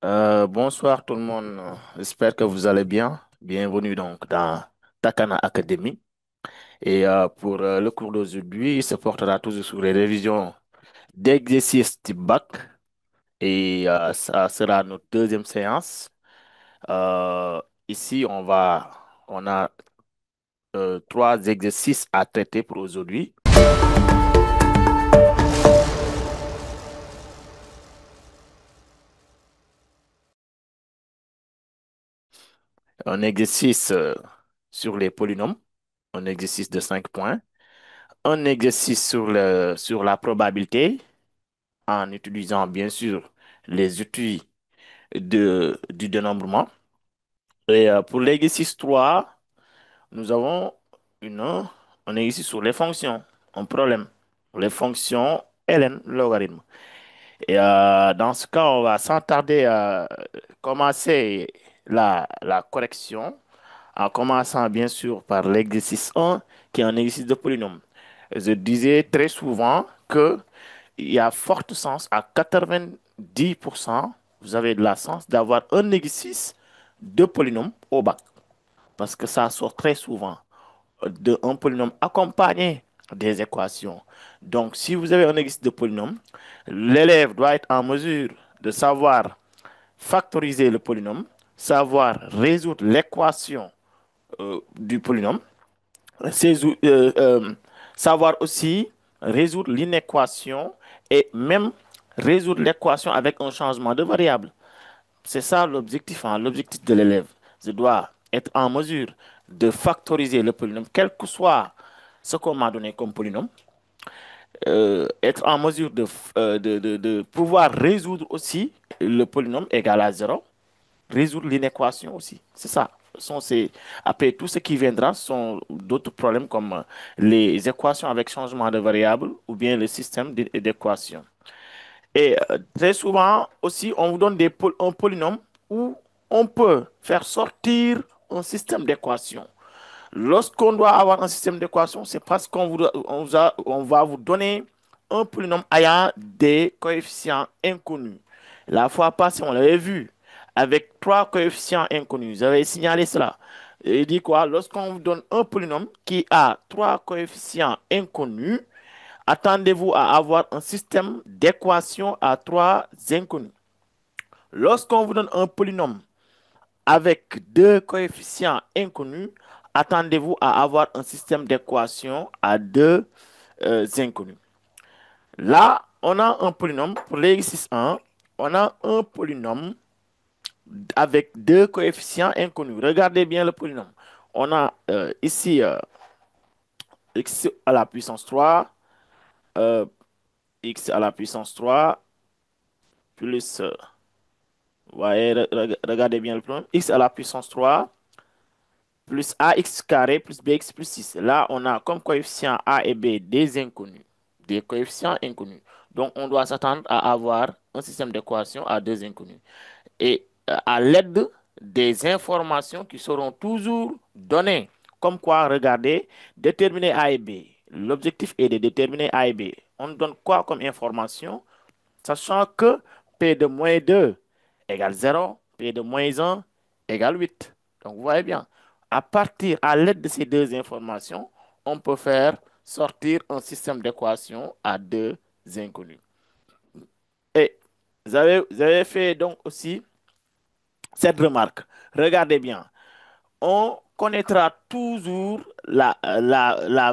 Bonsoir tout le monde. J'espère que vous allez bien. Bienvenue donc dans Takana Academy. Pour le cours d'aujourd'hui, il se portera toujours sur les révisions d'exercices type bac. Ça sera notre deuxième séance. Euh, Ici, on a trois exercices à traiter pour aujourd'hui. Un exercice sur les polynômes, un exercice de 5 points. Un exercice sur la probabilité, en utilisant bien sûr les outils du dénombrement. Pour l'exercice 3, nous avons une, un exercice sur les fonctions, un problème. Les fonctions ln, logarithme. Dans ce cas, on va sans tarder commencer la correction en commençant bien sûr par l'exercice 1 qui est un exercice de polynôme. Je disais très souvent que il y a forte chance, à 90%, vous avez de la chance d'avoir un exercice de polynôme au bac. Parce que ça sort très souvent de un polynôme accompagné des équations. Donc, si vous avez un exercice de polynôme, l'élève doit être en mesure de savoir factoriser le polynôme, savoir résoudre l'équation du polynôme, ces ou- savoir aussi résoudre l'inéquation et même résoudre l'équation avec un changement de variable. C'est ça l'objectif, hein, l'objectif de l'élève. Je dois être en mesure de factoriser le polynôme, quel que soit ce qu'on m'a donné comme polynôme, être en mesure de pouvoir résoudre aussi le polynôme égal à zéro, résoudre l'inéquation aussi. C'est ça. Après, tout ce qui viendra sont d'autres problèmes comme les équations avec changement de variable ou bien le système d'équations. Très souvent aussi, on vous donne un polynôme où on peut faire sortir un système d'équations. Lorsqu'on doit avoir un système d'équation, c'est parce on va vous donner un polynôme ayant des coefficients inconnus. La fois passée, on l'avait vu avec trois coefficients inconnus. J'avais signalé cela. Il dit quoi? Lorsqu'on vous donne un polynôme qui a trois coefficients inconnus, attendez-vous à avoir un système d'équations à trois inconnus. Lorsqu'on vous donne un polynôme avec deux coefficients inconnus, attendez-vous à avoir un système d'équations à deux inconnus. Là, on a un polynôme, pour l'exercice 1, on a un polynôme avec deux coefficients inconnus. Regardez bien le polynôme. On a ici x à la puissance 3, euh, x à la puissance 3 plus, voyez, regardez bien le polynôme, x à la puissance 3 plus ax carré plus bx plus 6. Là, on a comme coefficient a et b des inconnus, des coefficients inconnus. Donc, on doit s'attendre à avoir un système d'équations à deux inconnus. À l'aide des informations qui seront toujours données, comme quoi, regardez, déterminer a et b. L'objectif est de déterminer a et b. On donne quoi comme information? Sachant que P de moins 2 égale 0, P de moins 1 égale 8. Donc, vous voyez bien, à l'aide de ces deux informations, on peut faire sortir un système d'équations à deux inconnus. Et vous avez fait donc aussi cette remarque. Regardez bien, on connaîtra toujours la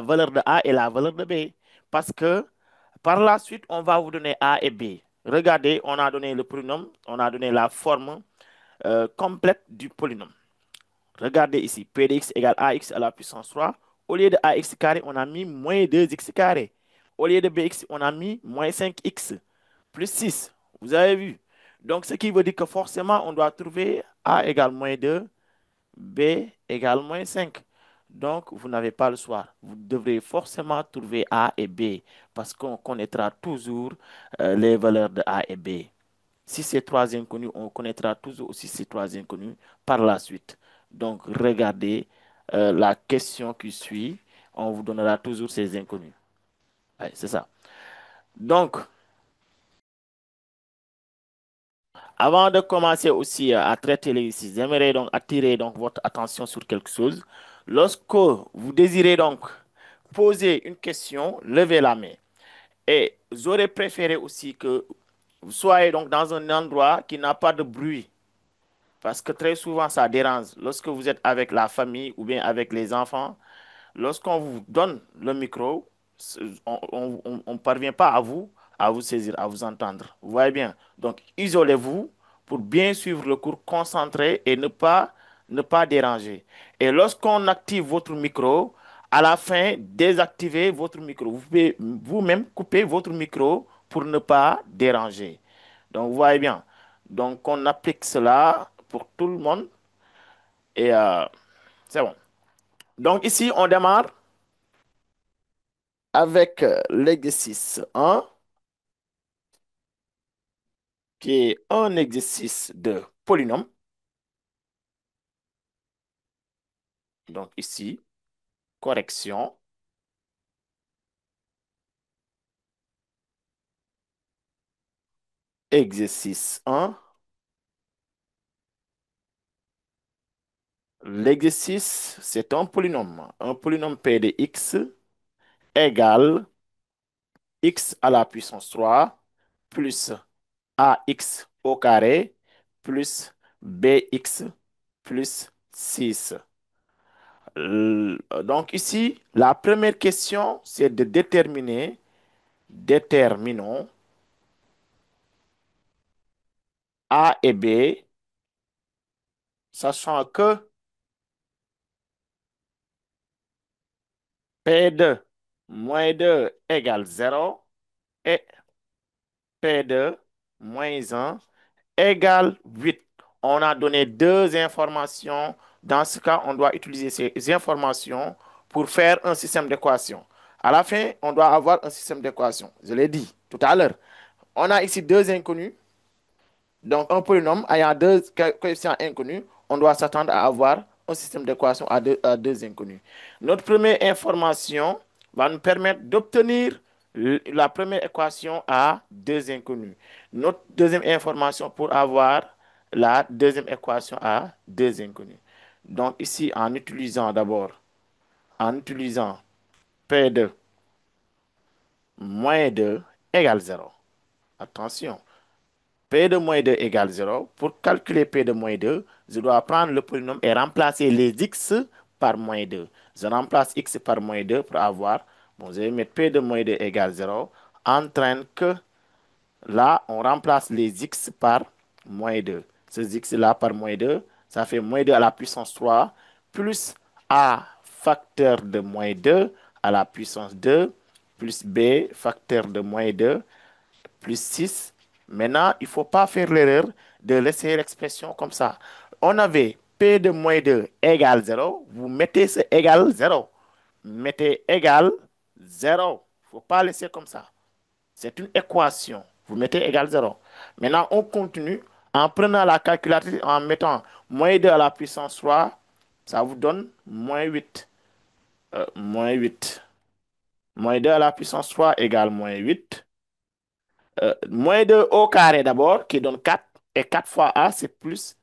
valeur de A et la valeur de B. Parce que par la suite, on va vous donner A et B. Regardez, on a donné le polynôme, on a donné la forme complète du polynôme. Regardez ici, P de x égale AX à la puissance 3. Au lieu de AX carré, on a mis moins 2x carré. Au lieu de BX, on a mis moins 5x plus 6. Vous avez vu? Donc, ce qui veut dire que forcément, on doit trouver A égale moins 2, B égale moins 5. Donc, vous n'avez pas le choix. Vous devrez forcément trouver A et B parce qu'on connaîtra toujours les valeurs de A et B. Si c'est trois inconnus, on connaîtra toujours aussi ces trois inconnus par la suite. Donc, regardez la question qui suit. On vous donnera toujours ces inconnus. Ouais, c'est ça. Donc, Avant de commencer aussi à traiter l'exercice, j'aimerais donc attirer donc votre attention sur quelque chose. Lorsque vous désirez donc poser une question, levez la main. Et j'aurais préféré aussi que vous soyez donc dans un endroit qui n'a pas de bruit. Parce que très souvent, ça dérange. Lorsque vous êtes avec la famille ou bien avec les enfants, lorsqu'on vous donne le micro, on ne parvient pas à vous saisir, à vous entendre. Vous voyez bien. Donc, isolez-vous pour bien suivre le cours, concentré et ne pas déranger. Et lorsqu'on active votre micro, à la fin, désactivez votre micro. Vous pouvez vous-même couper votre micro pour ne pas déranger. Donc, vous voyez bien. Donc, on applique cela pour tout le monde et c'est bon. Donc, ici, on démarre avec l'exercice 1, qui est un exercice de polynôme. Donc, ici, correction, exercice 1. L'exercice, c'est un polynôme. Un polynôme P de x égale x à la puissance 3 plus ax au carré plus bx plus 6. Donc ici, la première question, c'est de déterminons A et B, sachant que P2 moins 2 égale 0 et P2 moins 1 égale 8. On a donné deux informations. Dans ce cas, on doit utiliser ces informations pour faire un système d'équation. À la fin, on doit avoir un système d'équation. Je l'ai dit tout à l'heure. On a ici deux inconnus. Donc, un polynôme ayant deux coefficients inconnus, on doit s'attendre à avoir un système d'équation à deux inconnus. Notre première information va nous permettre d'obtenir la première équation à deux inconnus. Notre deuxième information pour avoir la deuxième équation à deux inconnus. Donc, ici, en utilisant P2 moins 2 égale 0. Attention. P de moins 2 égale 0. Pour calculer P de moins 2, je dois prendre le polynôme et remplacer les x par moins 2. Je remplace x par moins 2 pour avoir, bon, je vais mettre P de moins 2 égale 0, entraîne que là, on remplace les x par moins 2. Ces x-là par moins 2, ça fait moins 2 à la puissance 3 plus a facteur de moins 2 à la puissance 2 plus b facteur de moins 2 plus 6. Maintenant, il ne faut pas faire l'erreur de laisser l'expression comme ça. On avait P de moins 2 égale 0. Vous mettez ce égal 0. Mettez égal 0. Il ne faut pas laisser comme ça. C'est une équation. Vous mettez égal 0. Maintenant, on continue en prenant la calculatrice, en mettant moins 2 à la puissance 3. Ça vous donne moins 8. Moins 8. Moins 2 à la puissance 3 égale moins 8. Moins 2 au carré d'abord, qui donne 4. Et 4 fois A, c'est plus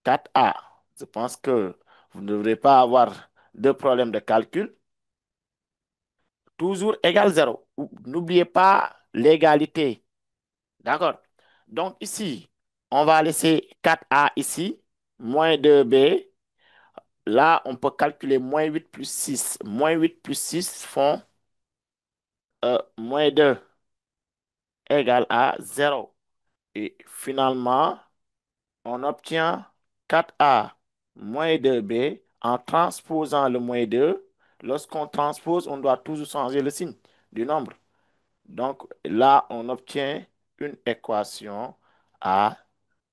4A. Je pense que vous ne devrez pas avoir de problème de calcul. Toujours égal 0. N'oubliez pas l'égalité. D'accord? Donc ici, on va laisser 4A ici, moins 2B. Là, on peut calculer moins 8 plus 6. Moins 8 plus 6 font moins 2 égale à 0. Et finalement, on obtient 4A moins 2B en transposant le moins 2. Lorsqu'on transpose, on doit toujours changer le signe du nombre. Donc là, on obtient une équation à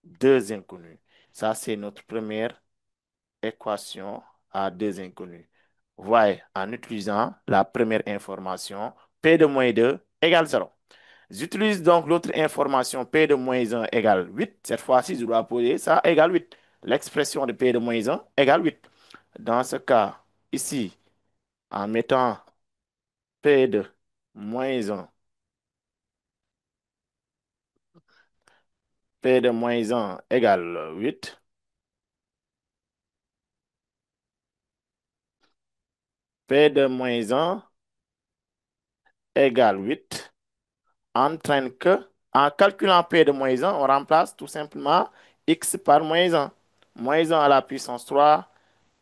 deux inconnus. Ça, c'est notre première équation à deux inconnus. Voyez, en utilisant la première information, P de moins 2 égale 0. J'utilise donc l'autre information, P de moins 1 égale 8. Cette fois-ci, je dois poser ça égale 8. L'expression de P de moins 1 égale 8. Dans ce cas, ici, en mettant P de moins 1 P de moins un égale 8. P de moins un égale 8 entraîne que, en calculant P de moins un, on remplace tout simplement x par moins un. Moins un à la puissance 3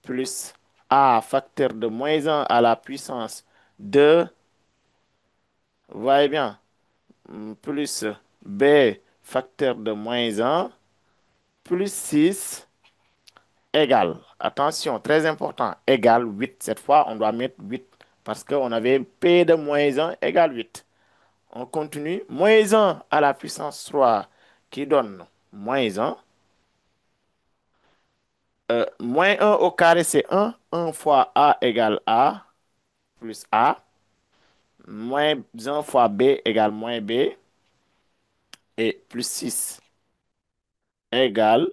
plus a facteur de moins un à la puissance 2, voyez bien, plus b facteur de moins un plus 6 égale, attention, très important, égale 8. Cette fois, on doit mettre 8 parce qu'on avait P de moins un égale 8. On continue. Moins un à la puissance 3 qui donne moins un. Moins un au carré, c'est un. Un fois A égale A plus A. Moins un fois B égale moins B. Et plus 6 égale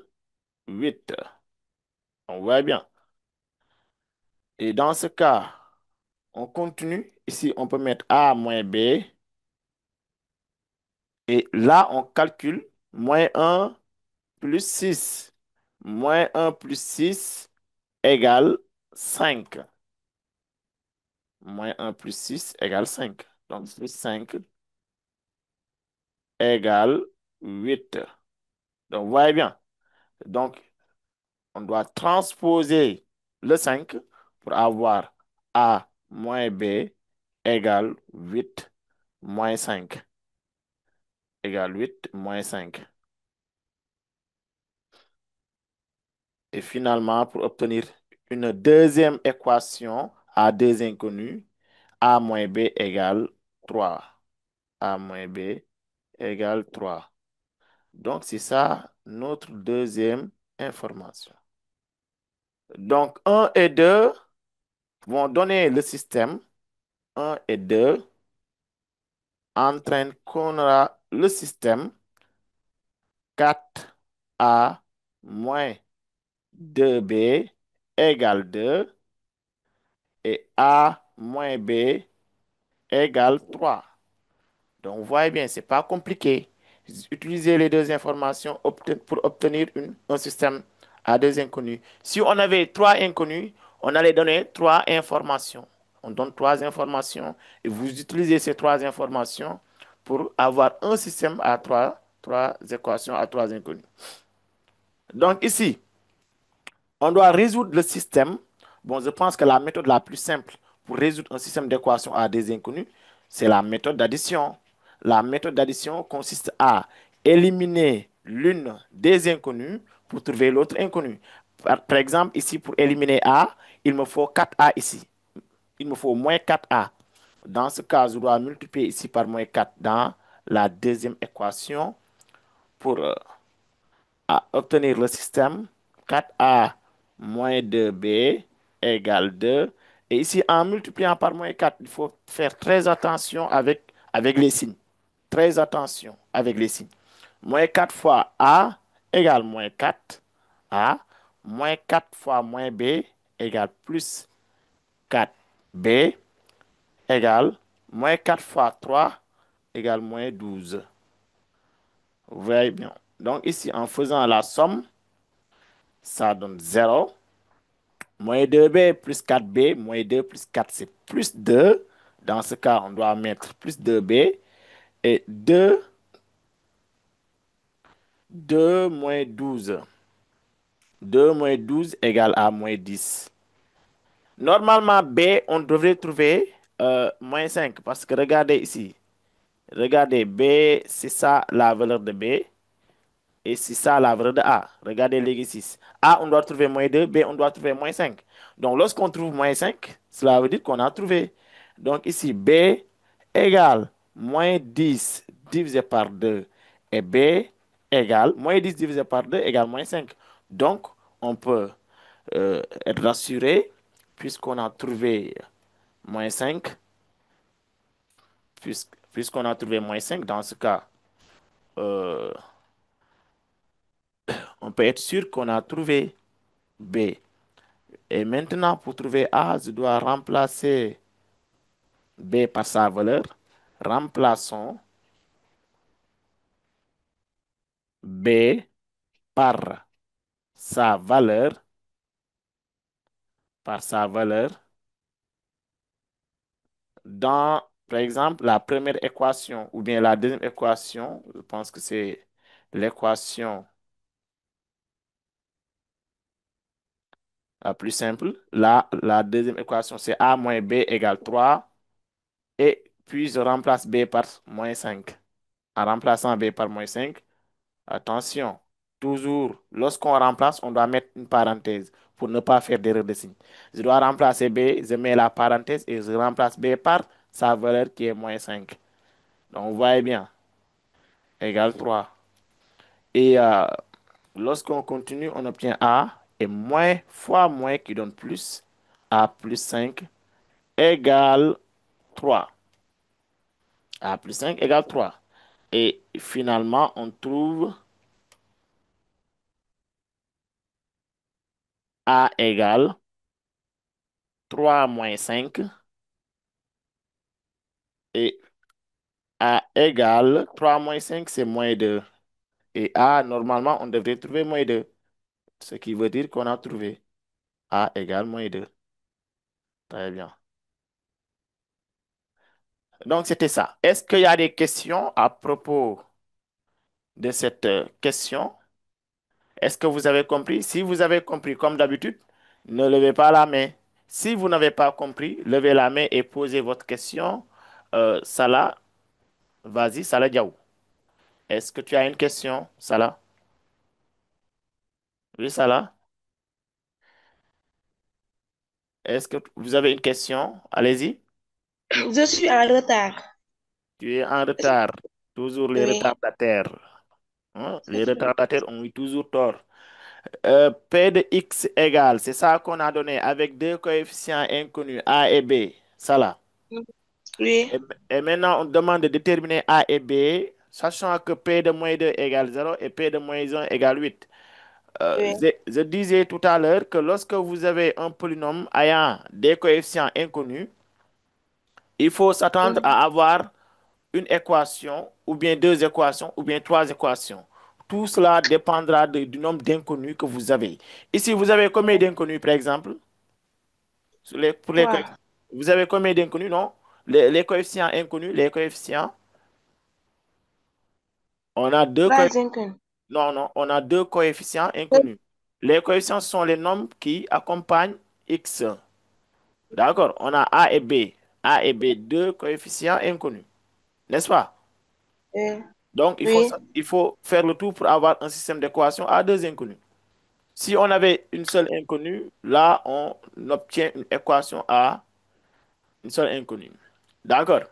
8. On voit bien. Et dans ce cas, on continue. Ici, on peut mettre A moins B. Et là, on calcule moins un plus 6. Moins un plus 6 égale 5. Moins un plus 6 égale 5. Donc, plus 5 égale 8. Donc, vous voyez bien. Donc, on doit transposer le 5 pour avoir A moins B égale 8 moins 5 égale 8 moins 5. Et finalement, pour obtenir une deuxième équation à deux inconnus, A moins B égale 3. A moins B égale 3. Donc, c'est ça notre deuxième information. Donc, un et 2 vont donner le système. Un et 2 entraînent qu'on aura le système 4A moins 2B égale 2 et A moins B égale 3. Donc, vous voyez bien, ce n'est pas compliqué. Utilisez les deux informations pour obtenir un système à deux inconnus. Si on avait trois inconnus, on allait donner trois informations. On donne trois informations et vous utilisez ces trois informations pour avoir un système à trois équations à trois inconnus. Donc ici, on doit résoudre le système. Bon, je pense que la méthode la plus simple pour résoudre un système d'équations à des inconnus, c'est la méthode d'addition. La méthode d'addition consiste à éliminer l'une des inconnues pour trouver l'autre inconnue. Par exemple, ici, pour éliminer A, il me faut 4A ici. Il me faut moins 4A. Dans ce cas, je dois multiplier ici par moins 4 dans la deuxième équation pour obtenir le système 4A moins 2B égale 2. Et ici, en multipliant par moins 4, il faut faire très attention avec les signes. Très attention avec les signes. Moins 4 fois A égale moins 4. A. Moins 4 fois moins B égale plus 4B égale moins 4 fois 3 égale moins 12. Vous voyez bien. Donc ici, en faisant la somme, ça donne 0. Moins 2b plus 4b, moins 2 plus 4, c'est plus 2. Dans ce cas, on doit mettre plus 2b. Et 2 moins 12. 2 moins 12 égale à moins 10. Normalement, b, on devrait trouver moins 5. Parce que regardez ici. Regardez, b, c'est ça la valeur de b. Et c'est ça la valeur de A. Regardez l'exercice. A, on doit trouver moins 2. B, on doit trouver moins 5. Donc, lorsqu'on trouve moins 5, cela veut dire qu'on a trouvé. Donc, ici, B égale moins 10 divisé par 2. Et B égale moins 10 divisé par 2 égale moins 5. Donc, on peut être rassuré puisqu'on a trouvé moins 5. Puisqu'on a trouvé moins 5, dans ce cas, euh, on peut être sûr qu'on a trouvé B. Et maintenant, pour trouver A, je dois remplacer B par sa valeur. Remplaçons B par sa valeur, par sa valeur, dans, par exemple, la première équation ou bien la deuxième équation, je pense que c'est l'équation la plus simple. La deuxième équation, c'est A moins B égale 3. Et puis, je remplace B par moins 5. En remplaçant B par moins 5, attention, toujours, lorsqu'on remplace, on doit mettre une parenthèse pour ne pas faire d'erreur de signe. Je dois remplacer B, je mets la parenthèse et je remplace B par sa valeur qui est moins 5. Donc, vous voyez bien, égale 3. Et lorsqu'on continue, on obtient A et moins fois moins qui donne plus. A plus 5 égale 3. A plus 5 égale 3. Et finalement, on trouve A égale 3 moins 5 et A égale 3 moins 5 c'est moins 2. Et A, normalement, on devrait trouver moins 2. Ce qui veut dire qu'on a trouvé A égale moins 2. Très bien. Donc, c'était ça. Est-ce qu'il y a des questions à propos de cette question? Est-ce que vous avez compris? Si vous avez compris, comme d'habitude, ne levez pas la main. Si vous n'avez pas compris, levez la main et posez votre question. Salah, vas-y, Salah Diaw. Est-ce que tu as une question, Salah? Oui, Salah. Est-ce que vous avez une question? Allez-y. Je suis en retard. Tu es en retard. Toujours les Oui, retardataires. Hein? c'est Les ça. retardataires ont eu toujours tort. P de x égale, c'est ça qu'on a donné avec deux coefficients inconnus, A et B. Salah. Oui, Et maintenant, on demande de déterminer A et B, sachant que P de moins 2 égale 0 et P de moins 1 égale 8. oui, Je disais tout à l'heure que lorsque vous avez un polynôme ayant des coefficients inconnus, il faut s'attendre mhm, à avoir une équation, ou bien deux équations, ou bien trois équations. Tout cela dépendra du nombre d'inconnus que vous avez. Ici, vous avez combien d'inconnus, par exemple? Pour les trois, vous avez combien d'inconnus, non? Les coefficients inconnus, les coefficients, on a deux trois coefficients. inconnus. Non, non, on a deux coefficients inconnus. Les coefficients sont les nombres qui accompagnent x. D'accord? On a A et B. A et B, deux coefficients inconnus. N'est-ce pas? Oui, Donc, oui, il faut faire le tout pour avoir un système d'équation à deux inconnus. Si on avait une seule inconnue, là, on obtient une équation à une seule inconnue. D'accord?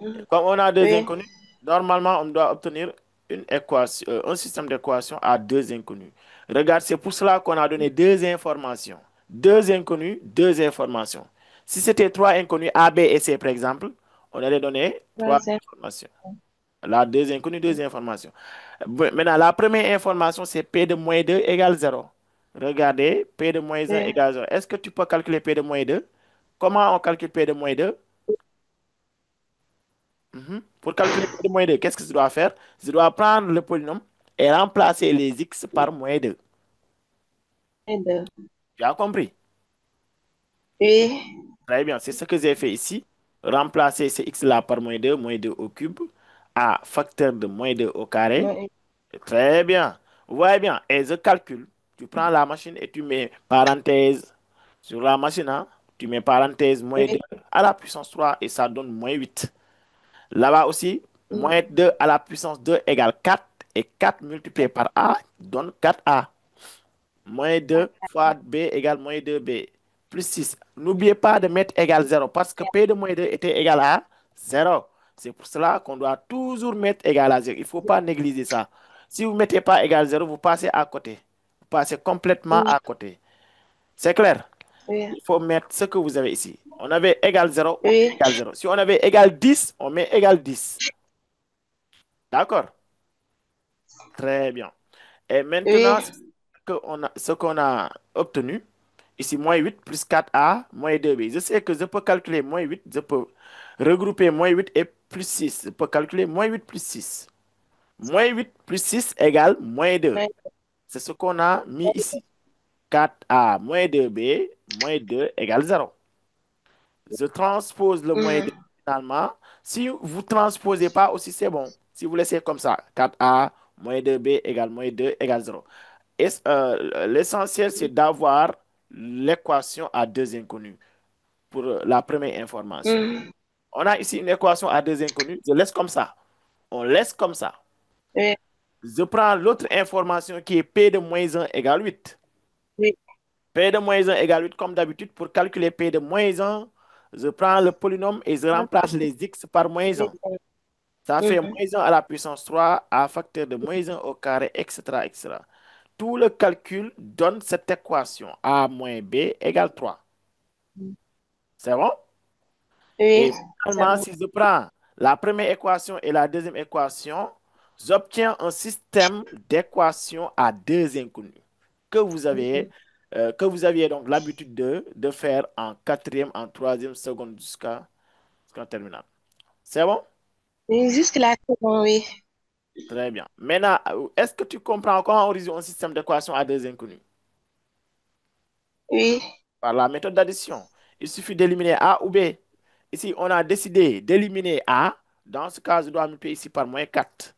mhm, Comme on a deux oui, inconnus, normalement, on doit obtenir une équation, un système d'équation à deux inconnus. Regarde, c'est pour cela qu'on a donné deux informations. Deux inconnus, deux informations. Si c'était trois inconnus, A, B et C, par exemple, on allait donner trois trois inconnus. informations. Là, deux inconnus, deux informations. Bon, maintenant, la première information, c'est P de moins 2 égale zéro. Regardez, P de moins un Oui, égale zéro. Est-ce que tu peux calculer P de moins 2? Comment on calcule P de moins 2? Mhm. Pour calculer P de moins 2, qu'est-ce que je dois faire? Je dois prendre le polynôme et remplacer les x par moins 2. et deux. Tu as compris? Oui, Très bien, c'est ce que j'ai fait ici. Remplacer ces x-là par moins 2 au cube, à facteur de moins 2 au carré. moi, Très bien. Vous voyez bien. Et je calcule. Tu prends la machine et tu mets parenthèse sur la machine, hein. Tu mets parenthèse moins 2 oui, à la puissance 3 et ça donne moins 8. Là-bas aussi, mhm, moins 2 à la puissance 2 égale 4 et 4 multiplié par A donne 4A. Moins 2 fois B égale moins 2B plus 6. N'oubliez pas de mettre égal 0 parce que P de moins 2 était égal à 0. C'est pour cela qu'on doit toujours mettre égal à 0. Il ne faut pas négliger ça. Si vous ne mettez pas égal 0, vous passez à côté. Vous passez complètement mhm, à côté. C'est clair? oui, Il faut mettre ce que vous avez ici. On avait égal 0, on met oui, égal 0. Si on avait égal 10, on met égal 10. D'accord? Très bien. Et oui, maintenant, ce qu'on a obtenu, ici, moins 8 plus 4a, moins 2b. Je sais que je peux calculer moins 8, je peux regrouper moins 8 et plus 6. Je peux calculer moins 8 plus 6. Moins 8 plus 6 égale moins 2. moins C'est ce qu'on a mis ici. 4A moins 2B moins 2 égale 0. Je transpose le moins 2 2. finalement. Si vous ne transposez pas aussi, c'est bon. Si vous laissez comme ça, 4A moins 2B égale moins 2 égale 0. L'essentiel, c'est d'avoir l'équation à deux inconnus pour la première information. On a ici une équation à deux inconnus. Je laisse comme ça. On laisse comme ça. Oui, Je prends l'autre information qui est P de moins un égale 8. oui. P de moins un égale 8 comme d'habitude. Pour calculer P de moins un, je prends le polynôme et je remplace les x par moins un. Ça fait Mhm. moins un à la puissance 3 à facteur de moins un au carré, etc., etc. Tout le calcul donne cette équation A moins B égale 3. C'est bon? Oui, Et c'est finalement, bon. si je prends la première équation et la deuxième équation, j'obtiens un système d'équations à deux inconnus que que vous aviez donc l'habitude de faire en quatrième, en troisième, seconde jusqu'en terminale. C'est bon? Oui, jusque-là, c'est bon, oui. Très bien. Maintenant, est-ce que tu comprends comment on résout un système d'équations à deux inconnus? Oui, Par la méthode d'addition. Il suffit d'éliminer A ou B. Ici, on a décidé d'éliminer A. Dans ce cas, je dois multiplier ici par moins 4.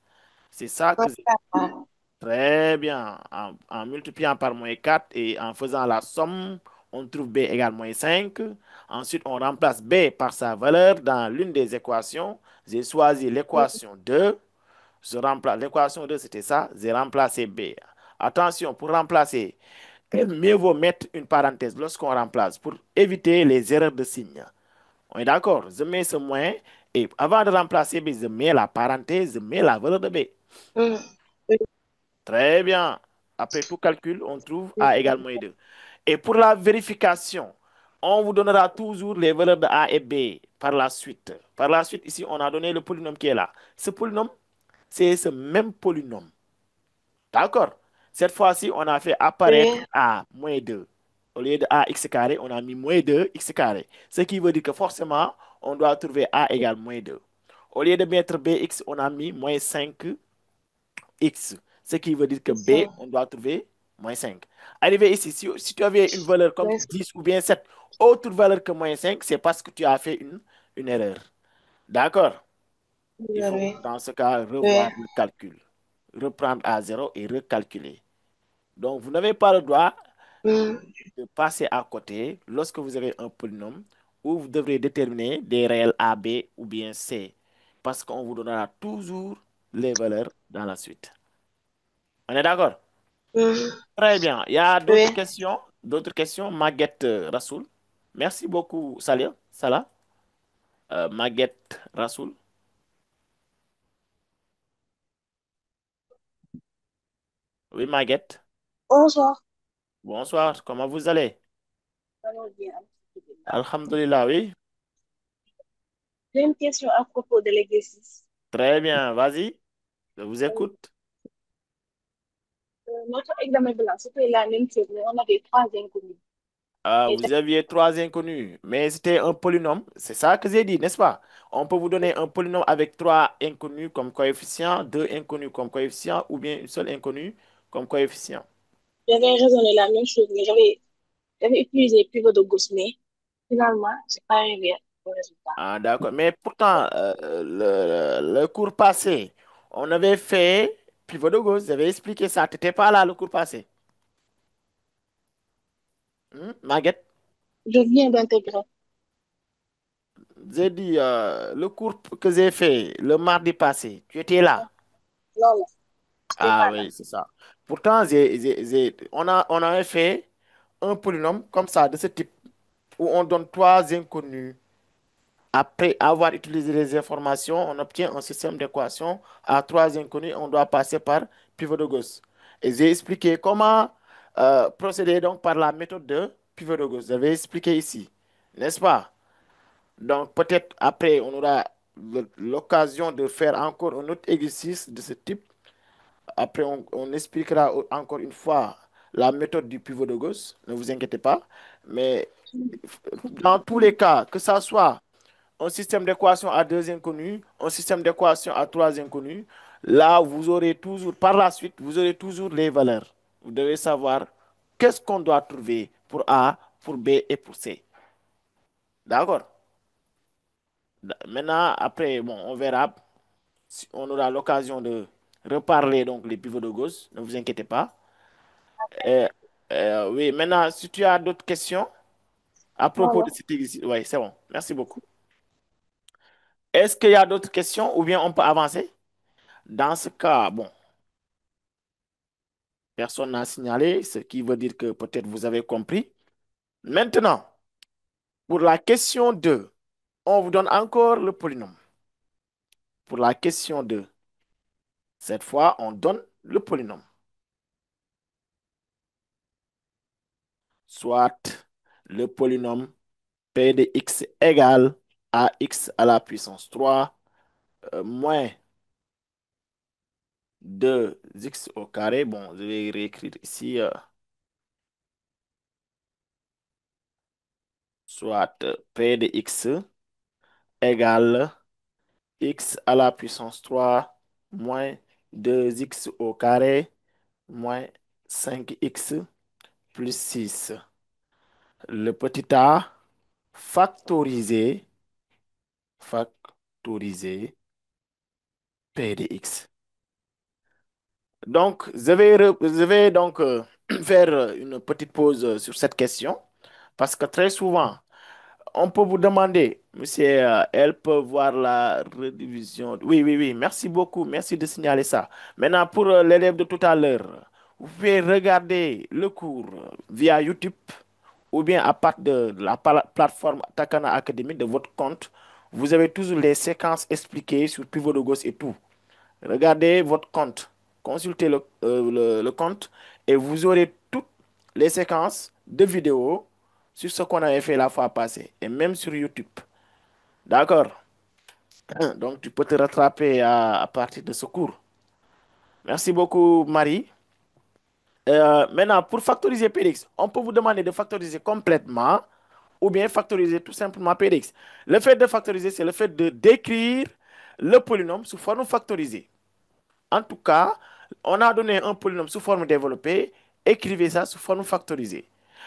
C'est ça que j'ai. d'accord. Très bien. En multipliant par moins 4 et en faisant la somme, on trouve B égale moins 5. Ensuite, on remplace B par sa valeur dans l'une des équations. J'ai choisi l'équation 2. Je remplace l'équation 2, c'était ça. J'ai remplacé B. Attention, pour remplacer, mieux vaut mettre une parenthèse lorsqu'on remplace pour éviter les erreurs de signe. On est d'accord? Je mets ce moins et avant de remplacer B, je mets la parenthèse, je mets la valeur de B. Mhm. Oui, Très bien. Après tout calcul, on trouve oui, A égale moins 2. Et pour la vérification, on vous donnera toujours les valeurs de A et B par la suite. Par la suite, ici, on a donné le polynôme qui est là. Ce polynôme, c'est ce même polynôme. D'accord? Cette fois-ci, on a fait apparaître oui, A moins 2. Au lieu de AX carré, on a mis moins 2x carré. Ce qui veut dire que forcément, on doit trouver A égale moins 2. Au lieu de mettre BX, on a mis moins 5x. Ce qui veut dire que B, ça. on doit trouver moins 5. Arrivé ici, si tu avais une valeur comme Oui, 10 ou bien 7, autre valeur que moins 5, c'est parce que tu as fait une erreur. D'accord? Il faut, oui, dans ce cas, oui. revoir le calcul. Reprendre à zéro et recalculer. Donc, vous n'avez pas le droit Mhm. de passer à côté lorsque vous avez un polynôme où vous devrez déterminer des réels A, B ou bien C. Parce qu'on vous donnera toujours les valeurs dans la suite. On est d'accord? Mhm. Très bien. Il y a Oui. d'autres questions? D'autres questions? Maguette Rassoul. Merci beaucoup, Salia. Salah. Maguette Rassoul. Oui, Maguette. Bonsoir. Bonsoir. Comment vous allez? Allons bien. Alhamdulillah, oui. J'ai une question à propos de l'exercice. Très bien. Vas-y. Je vous écoute. Notre examen blanc, c'était la même chose, mais on avait trois inconnus. Ah, Et vous aviez trois inconnus, mais c'était un polynôme. C'est ça que j'ai dit, n'est-ce pas? On peut vous donner un polynôme avec trois inconnus comme coefficient, deux inconnus comme coefficient, ou bien une seule inconnue comme coefficient. j'avais raisonné la même chose, mais j'avais utilisé pivot de Gauss, mais finalement, j'ai pas arrivé au résultat. Ah, d'accord. Mais pourtant, le cours passé, on avait fait pivot de Gauss. J'avais expliqué ça. Tu n'étais pas là le cours passé. Maguette, Je viens d'intégrer. j'ai dit le cours que j'ai fait le mardi passé. Tu étais là. Non, non, c'était Ah pas là. oui, c'est ça. Pourtant, on avait fait un polynôme comme ça, de ce type, où on donne trois inconnus. Après avoir utilisé les informations, on obtient un système d'équation à trois inconnus. On doit passer par pivot de Gauss. Et j'ai expliqué comment procéder donc par la méthode de pivot de Gauss. J'avais expliqué ici, n'est-ce pas? Donc peut-être après, on aura l'occasion de faire encore un autre exercice de ce type. Après, on expliquera encore une fois la méthode du pivot de Gauss. Ne vous inquiétez pas. Mais dans tous les cas, que ça soit un système d'équation à deux inconnus, un système d'équation à trois inconnus. Là, vous aurez toujours, par la suite, vous aurez toujours les valeurs. Vous devez savoir qu'est-ce qu'on doit trouver pour A, pour B et pour C. D'accord? Maintenant, après, bon, on verra. On aura l'occasion de reparler donc les pivots de Gauss. Ne vous inquiétez pas. Euh, oui, maintenant, si tu as d'autres questions à Non, propos de non. cet exercice, oui, c'est bon. Merci beaucoup. Est-ce qu'il y a d'autres questions ou bien on peut avancer? Dans ce cas, bon, personne n'a signalé, ce qui veut dire que peut-être vous avez compris. Maintenant, pour la question 2, on vous donne encore le polynôme. Pour la question 2, cette fois, on donne le polynôme. Soit le polynôme P de x égale à x à la puissance 3 moins 2x au carré. Bon, je vais réécrire ici. Soit P de x égale x à la puissance 3 moins 2x au carré moins 5x plus 6. Le petit a factorisé, factorisé P de x. Donc, je vais donc faire une petite pause sur cette question parce que très souvent, on peut vous demander, monsieur, elle peut voir la redivision. Oui, oui, oui, merci beaucoup, merci de signaler ça. Maintenant, pour l'élève de tout à l'heure, vous pouvez regarder le cours via YouTube ou bien à partir de la plateforme Takana Academy de votre compte. Vous avez toujours les séquences expliquées sur Pivot de Gauss et tout. Regardez votre compte, consultez le compte et vous aurez toutes les séquences de vidéos sur ce qu'on avait fait la fois passée et même sur YouTube. D'accord? Donc, tu peux te rattraper à partir de ce cours. Merci beaucoup, Marie. Maintenant, pour factoriser PDX, on peut vous demander de factoriser complètement ou bien factoriser tout simplement PDX. Le fait de factoriser, c'est le fait de décrire le polynôme sous forme factorisée. En tout cas, on a donné un polynôme sous forme développée, écrivez ça sous forme factorisée.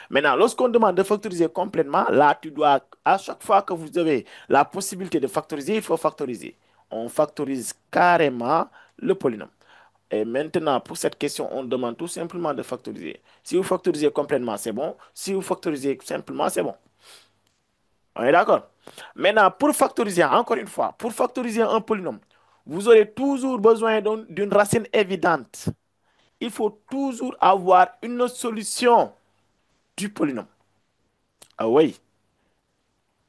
Maintenant, lorsqu'on demande de factoriser complètement, là, tu dois, à chaque fois que vous avez la possibilité de factoriser, il faut factoriser. On factorise carrément le polynôme. Et maintenant, pour cette question, on demande tout simplement de factoriser. Si vous factorisez complètement, c'est bon. Si vous factorisez simplement, c'est bon. On est d'accord? Maintenant, pour factoriser, encore une fois, pour factoriser un polynôme, vous aurez toujours besoin d'une racine évidente. Il faut toujours avoir une solution du polynôme. Ah oui,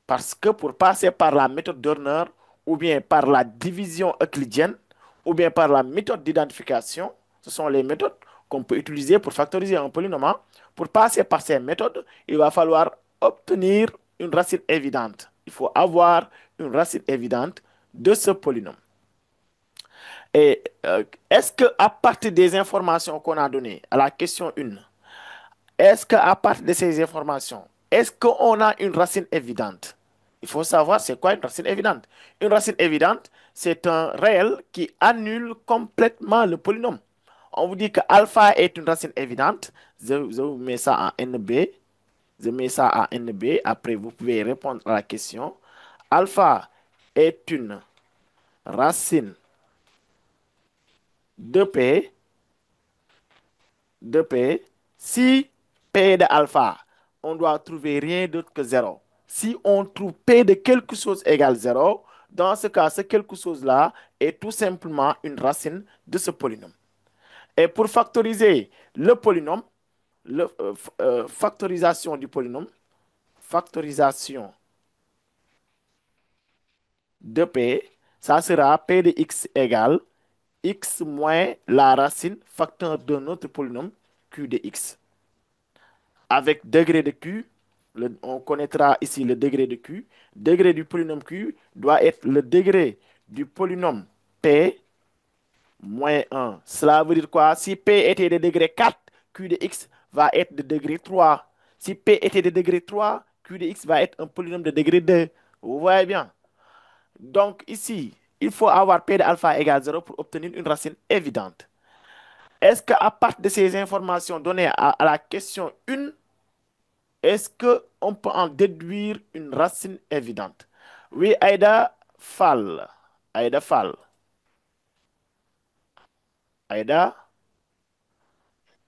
parce que pour passer par la méthode Turner, ou bien par la division euclidienne, ou bien par la méthode d'identification, ce sont les méthodes qu'on peut utiliser pour factoriser un polynôme, hein. Pour passer par ces méthodes, il va falloir obtenir une racine évidente. Il faut avoir une racine évidente de ce polynôme. Et est-ce qu'à partir des informations qu'on a données à la question 1, est-ce qu'à partir de ces informations, est-ce qu'on a une racine évidente? Il faut savoir c'est quoi une racine évidente. Une racine évidente, c'est un réel qui annule complètement le polynôme. On vous dit que alpha est une racine évidente. Je vous mets ça en NB. Je mets ça en NB. Après, vous pouvez répondre à la question. Alpha est une racine de P, de P. Si P de alpha, on doit trouver rien d'autre que zéro. Si on trouve P de quelque chose égale zéro, dans ce cas, ce quelque chose-là est tout simplement une racine de ce polynôme. Et pour factoriser le polynôme, factorisation du polynôme, factorisation de P, ça sera P de x égale x moins la racine facteur d'un autre polynôme Q de x. Avec degré de Q, on connaîtra ici le degré de Q. Degré du polynôme Q doit être le degré du polynôme P moins 1. Cela veut dire quoi? Si P était de degré 4, Q de x va être de degré 3. Si P était de degré 3, Q de x va être un polynôme de degré 2. Vous voyez bien. Donc ici, il faut avoir P de alpha égale 0 pour obtenir une racine évidente. Est-ce qu'à partir de ces informations données à la question 1, est-ce qu'on peut en déduire une racine évidente? Oui, Aïda Fall. Aïda Fall. Aïda,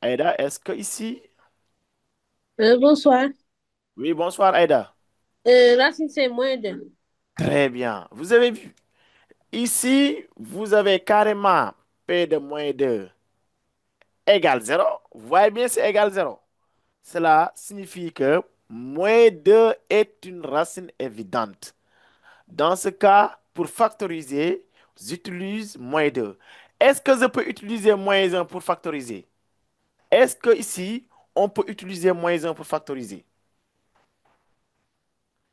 Aïda, est-ce que ici... Bonsoir. Oui, bonsoir Aïda. Racine, c'est moins de. Très bien. Vous avez vu. Ici, vous avez carrément P de moins 2 égale 0. Vous voyez bien, c'est égal 0. Cela signifie que moins 2 est une racine évidente. Dans ce cas, pour factoriser, j'utilise moins 2. Est-ce que je peux utiliser moins un pour factoriser? Est-ce que ici, on peut utiliser moins un pour factoriser?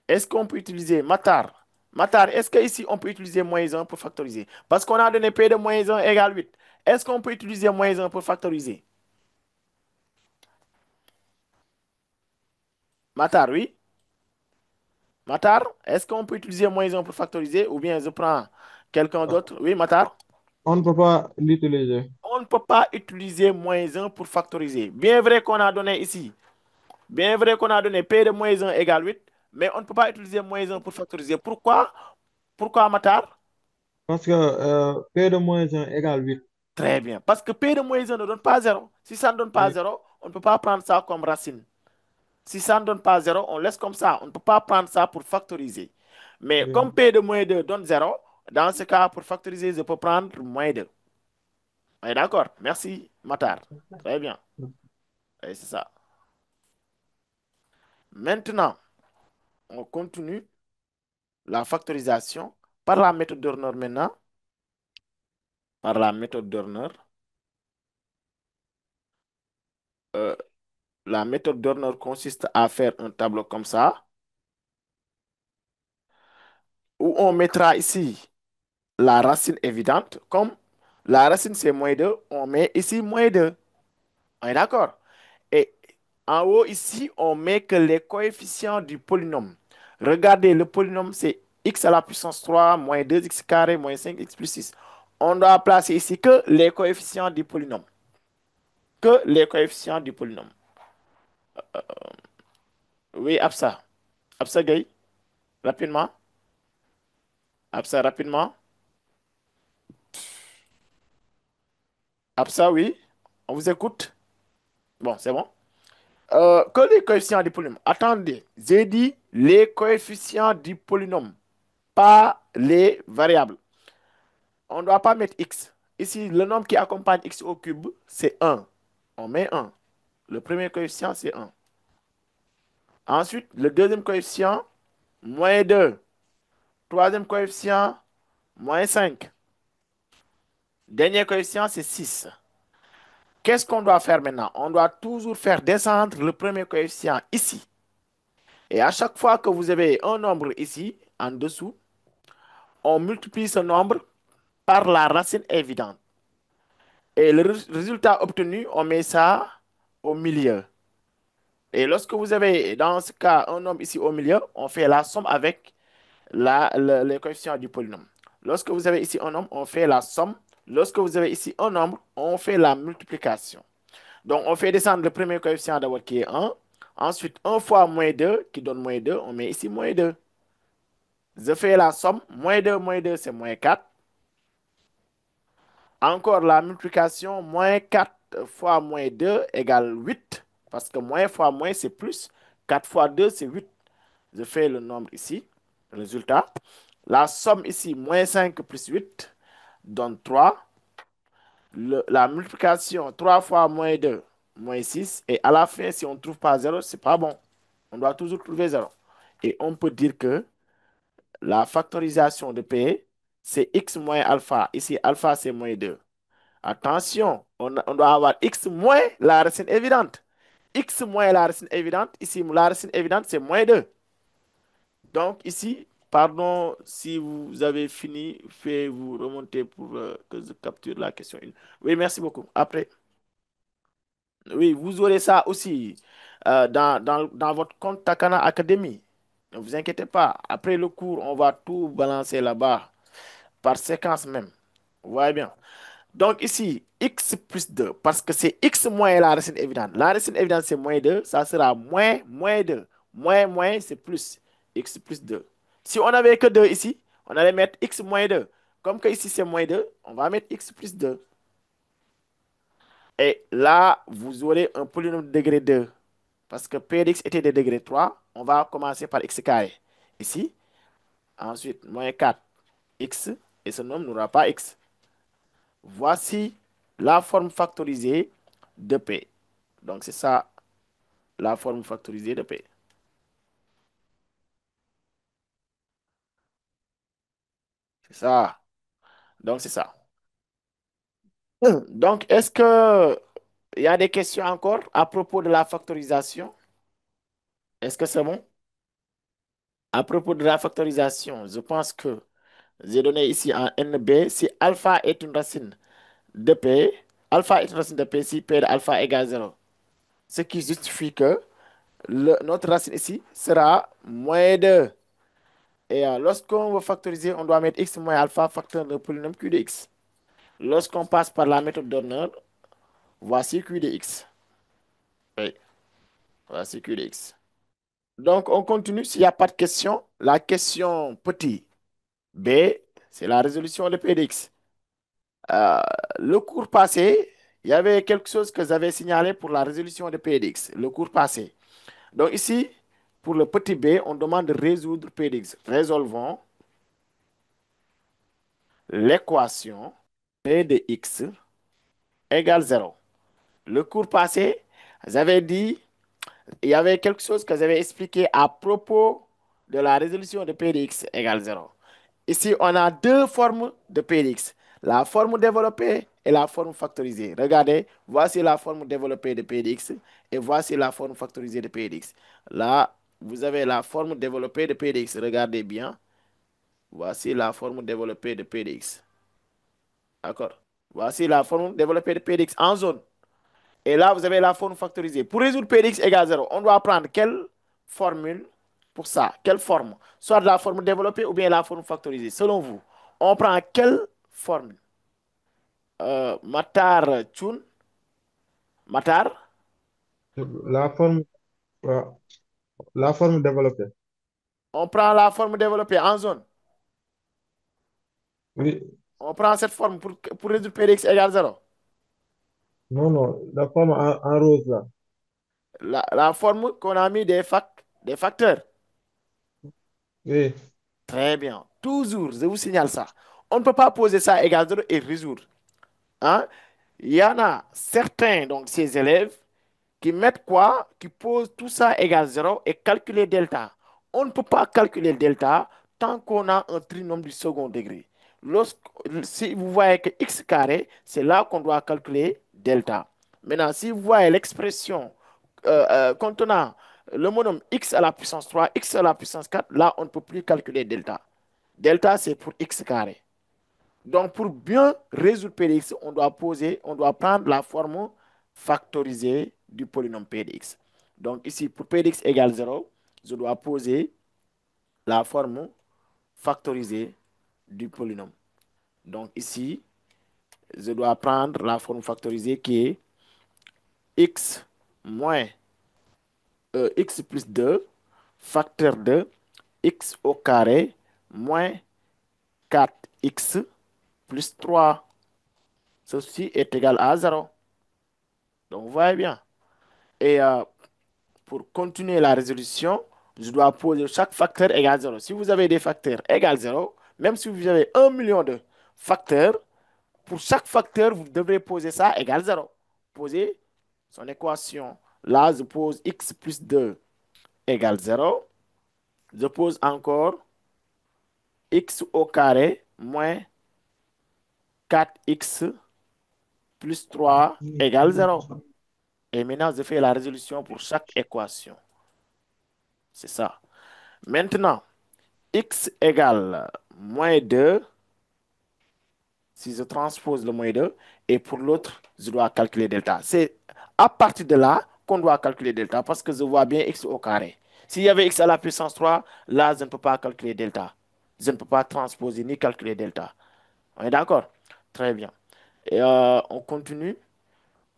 Est-ce qu'on peut utiliser Matar? Matar, est-ce que ici on peut utiliser moins un pour factoriser? Parce qu'on a donné P de moins un égale 8. Est-ce qu'on peut utiliser moins un pour factoriser? Matar, oui. Matar, est-ce qu'on peut utiliser moins un pour factoriser? Ou bien je prends quelqu'un Ah, d'autre? Oui, Matar. on ne peut pas l'utiliser. On ne peut pas utiliser moins un pour factoriser. Bien vrai qu'on a donné ici. Bien vrai qu'on a donné P de moins un égale 8. Mais on ne peut pas utiliser moins un pour factoriser. Pourquoi? Pourquoi, Matar? Parce que P de moins un égale 8. Très bien. Parce que P de moins un ne donne pas zéro. Si ça ne donne pas Oui, zéro, on ne peut pas prendre ça comme racine. Si ça ne donne pas zéro, on laisse comme ça. On ne peut pas prendre ça pour factoriser. Mais oui. comme P de moins 2 donne zéro, dans ce cas, pour factoriser, je peux prendre moins 2. On est d'accord? Merci, Matar. Très bien. Et c'est ça. Maintenant, on continue la factorisation par la méthode Dorner maintenant. Par la méthode Dorner. Euh, la méthode Dorner consiste à faire un tableau comme ça, où on mettra ici la racine évidente, comme la racine c'est moins 2, on met ici moins 2. On est d'accord? Et en haut ici, on met que les coefficients du polynôme. Regardez, le polynôme c'est x à la puissance 3 moins 2x carré moins 5x plus 6. On doit placer ici que les coefficients du polynôme. Que les coefficients du polynôme. Oui, Absa. Absa Gay, rapidement. Absa, rapidement. Absa, oui. On vous écoute. Bon, c'est bon. Que les coefficients du polynôme. Attendez, j'ai dit les coefficients du polynôme, pas les variables. On ne doit pas mettre x. Ici, le nombre qui accompagne x au cube, c'est 1. On met 1. Le premier coefficient, c'est 1. Ensuite, le deuxième coefficient, moins 2. Troisième coefficient, moins 5. Dernier coefficient, c'est 6. Qu'est-ce qu'on doit faire maintenant? On doit toujours faire descendre le premier coefficient ici. Et à chaque fois que vous avez un nombre ici, en dessous, on multiplie ce nombre par la racine évidente. Et le résultat obtenu, on met ça au milieu. Et lorsque vous avez, dans ce cas, un nombre ici au milieu, on fait la somme avec les coefficients du polynôme. Lorsque vous avez ici un nombre, on fait la somme. Lorsque vous avez ici un nombre, on fait la multiplication. Donc, on fait descendre le premier coefficient d'abord qui est 1. Ensuite, 1 fois moins 2 qui donne moins 2, on met ici moins 2. Je fais la somme. Moins 2, c'est moins 4. Encore la multiplication. Moins 4 fois moins 2 égale 8. Parce que moins fois moins, c'est plus. 4 fois 2, c'est 8. Je fais le nombre ici. Résultat. La somme ici, moins 5 plus 8 donne 3. La multiplication, 3 fois moins 2, moins 6. Et à la fin, si on ne trouve pas 0, c'est pas bon. On doit toujours trouver 0. Et on peut dire que la factorisation de P, c'est x moins alpha. Ici, alpha, c'est moins 2. Attention, on doit avoir x moins la racine évidente. X moins la racine évidente. Ici, la racine évidente, c'est moins 2. Donc, ici, pardon si vous avez fini, faites-vous remonter pour que je capture la question 1. Oui, merci beaucoup. Après, oui, vous aurez ça aussi dans votre compte Takana Academy. Ne vous inquiétez pas. Après le cours, on va tout balancer là-bas. par séquence même. Vous voyez bien. Donc ici, x plus 2 parce que c'est x moins la racine évidente. La racine évidente, c'est moins 2 ça sera moins 2. Moins, c'est plus. X plus 2. Si on n'avait que 2 ici, on allait mettre x moins 2. Comme que ici, c'est moins 2 on va mettre x plus 2. Et là, vous aurez un polynôme de degré 2. Parce que p de x était de degré 3 on va commencer par x carré. Ici, ensuite, moins 4x, et ce nombre n'aura pas x. Voici la forme factorisée de P. Donc, c'est ça, la forme factorisée de P. C'est ça. Donc, c'est ça. Donc, est-ce que il y a des questions encore à propos de la factorisation? Est-ce que c'est bon? À propos de la factorisation, je pense que j'ai donné ici un NB. Si alpha est une racine de P, alpha est une racine de P si P de alpha égale 0. Ce qui justifie que notre racine ici sera moins 2. Et lorsqu'on veut factoriser, on doit mettre x moins alpha facteur de polynôme q de x. Lorsqu'on passe par la méthode d'honneur, voici q de x. Oui, voici q de x. Donc, on continue s'il n'y a pas de question. La question petit b, c'est la résolution de p de x. Euh, le cours passé, il y avait quelque chose que j'avais signalé pour la résolution de p de x. Le cours passé. Donc ici, pour le petit b, on demande de résoudre p de x. Résolvons l'équation p de x égale 0. Le cours passé, j'avais dit, il y avait quelque chose que j'avais expliqué à propos de la résolution de p de x égale 0. Ici, on a deux formes de p de x. La forme développée et la forme factorisée. Regardez, voici la forme développée de p de x et voici la forme factorisée de p de x. Là, vous avez la forme développée de p de x. Regardez bien. Voici la forme développée de p de x. D'accord? Voici la forme développée de p de x en zone. Et là, vous avez la forme factorisée. Pour résoudre p de x égale 0, on doit prendre quelle formule pour ça? Quelle forme? Soit la forme développée ou bien la forme factorisée. Selon vous, on prend quelle formule? Matar Chun? Matar? La forme, euh, la forme développée. On prend la forme développée en zone. Oui, On prend cette forme pour résoudre p de x égale 0. non, non, la forme en rose là. La forme qu'on a mis des facteurs. Oui, Très bien. Toujours, je vous signale ça. On ne peut pas poser ça égale 0 et résoudre. Hein? Il y en a certains, donc ces élèves, qui mettent quoi? Qui posent tout ça égale 0 et calculer delta. On ne peut pas calculer delta tant qu'on a un trinôme du second degré. Lorsque, si vous voyez que x carré, c'est là qu'on doit calculer delta. Maintenant, si vous voyez l'expression contenant le monome x à la puissance 3, x à la puissance 4, là, on ne peut plus calculer delta. Delta, c'est pour x carré. Donc, pour bien résoudre p de x, on doit prendre la forme factorisée du polynôme p de x. Donc, ici, pour p de x égale 0, je dois poser la forme factorisée du polynôme. Donc, ici, je dois prendre la forme factorisée qui est x moins x plus 2 facteur de x au carré moins 4x plus 3. Ceci est égal à 0. Donc, vous voyez bien. Et pour continuer la résolution, je dois poser chaque facteur égal 0. Si vous avez des facteurs égal 0, même si vous avez 1 million de facteurs, pour chaque facteur, vous devrez poser ça égal 0. Poser son équation. Là, je pose x plus 2 égale 0. Je pose encore x au carré moins 4x plus 3 égale 0. Et maintenant, je fais la résolution pour chaque équation. C'est ça. Maintenant, x égale moins 2 si je transpose le moins 2 et pour l'autre, je dois calculer delta. C'est à partir de là qu'on doit calculer delta, parce que je vois bien x au carré. S'il y avait x à la puissance 3, là, je ne peux pas calculer delta. Je ne peux pas transposer ni calculer delta. On est d'accord? Très bien. Et on continue.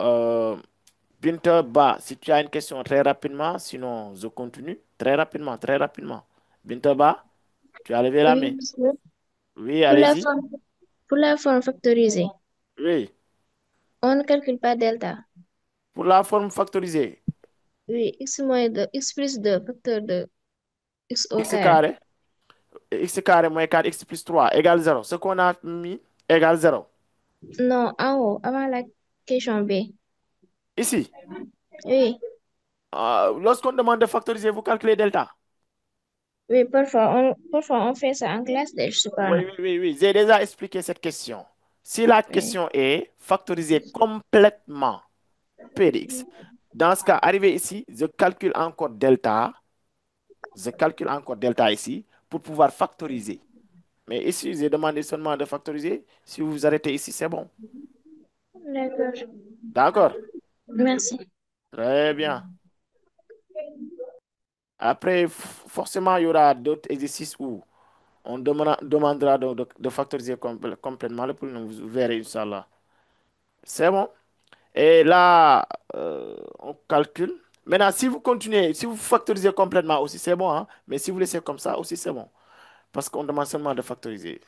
Euh, Binta Ba, si tu as une question très rapidement, sinon je continue. Très rapidement, très rapidement. Binta Ba, tu as levé la Oui, main. monsieur. Oui, Pour la allez-y. forme, pour la forme factorisée, Oui. on ne calcule pas delta. Pour la forme factorisée, Oui, x moins 2, x plus 2, facteur de x au x carré. carré, x carré moins 4x plus 3 égale 0. Ce qu'on a mis égale 0. Non, en haut, avant la question B. Ici, Oui, lorsqu'on demande de factoriser, vous calculez delta. oui, parfois on fait ça en classe de, je sais pas, Oui, non. oui, oui, oui. J'ai déjà expliqué cette question. Si la Oui, question est factoriser complètement p de x, dans ce cas, arrivé ici, je calcule encore delta ici pour pouvoir factoriser. Mais ici, j'ai demandé seulement de factoriser. Si vous vous arrêtez ici, c'est bon. d'accord. D'accord? Merci. Très bien. Après, forcément, il y aura d'autres exercices où on demandera de factoriser complètement le polynôme. Vous verrez, Inch'Allah. C'est bon. Et là, on calcule. Maintenant, si vous continuez, si vous factorisez complètement aussi, c'est bon, hein. Mais si vous laissez comme ça aussi, c'est bon. Parce qu'on demande seulement de factoriser.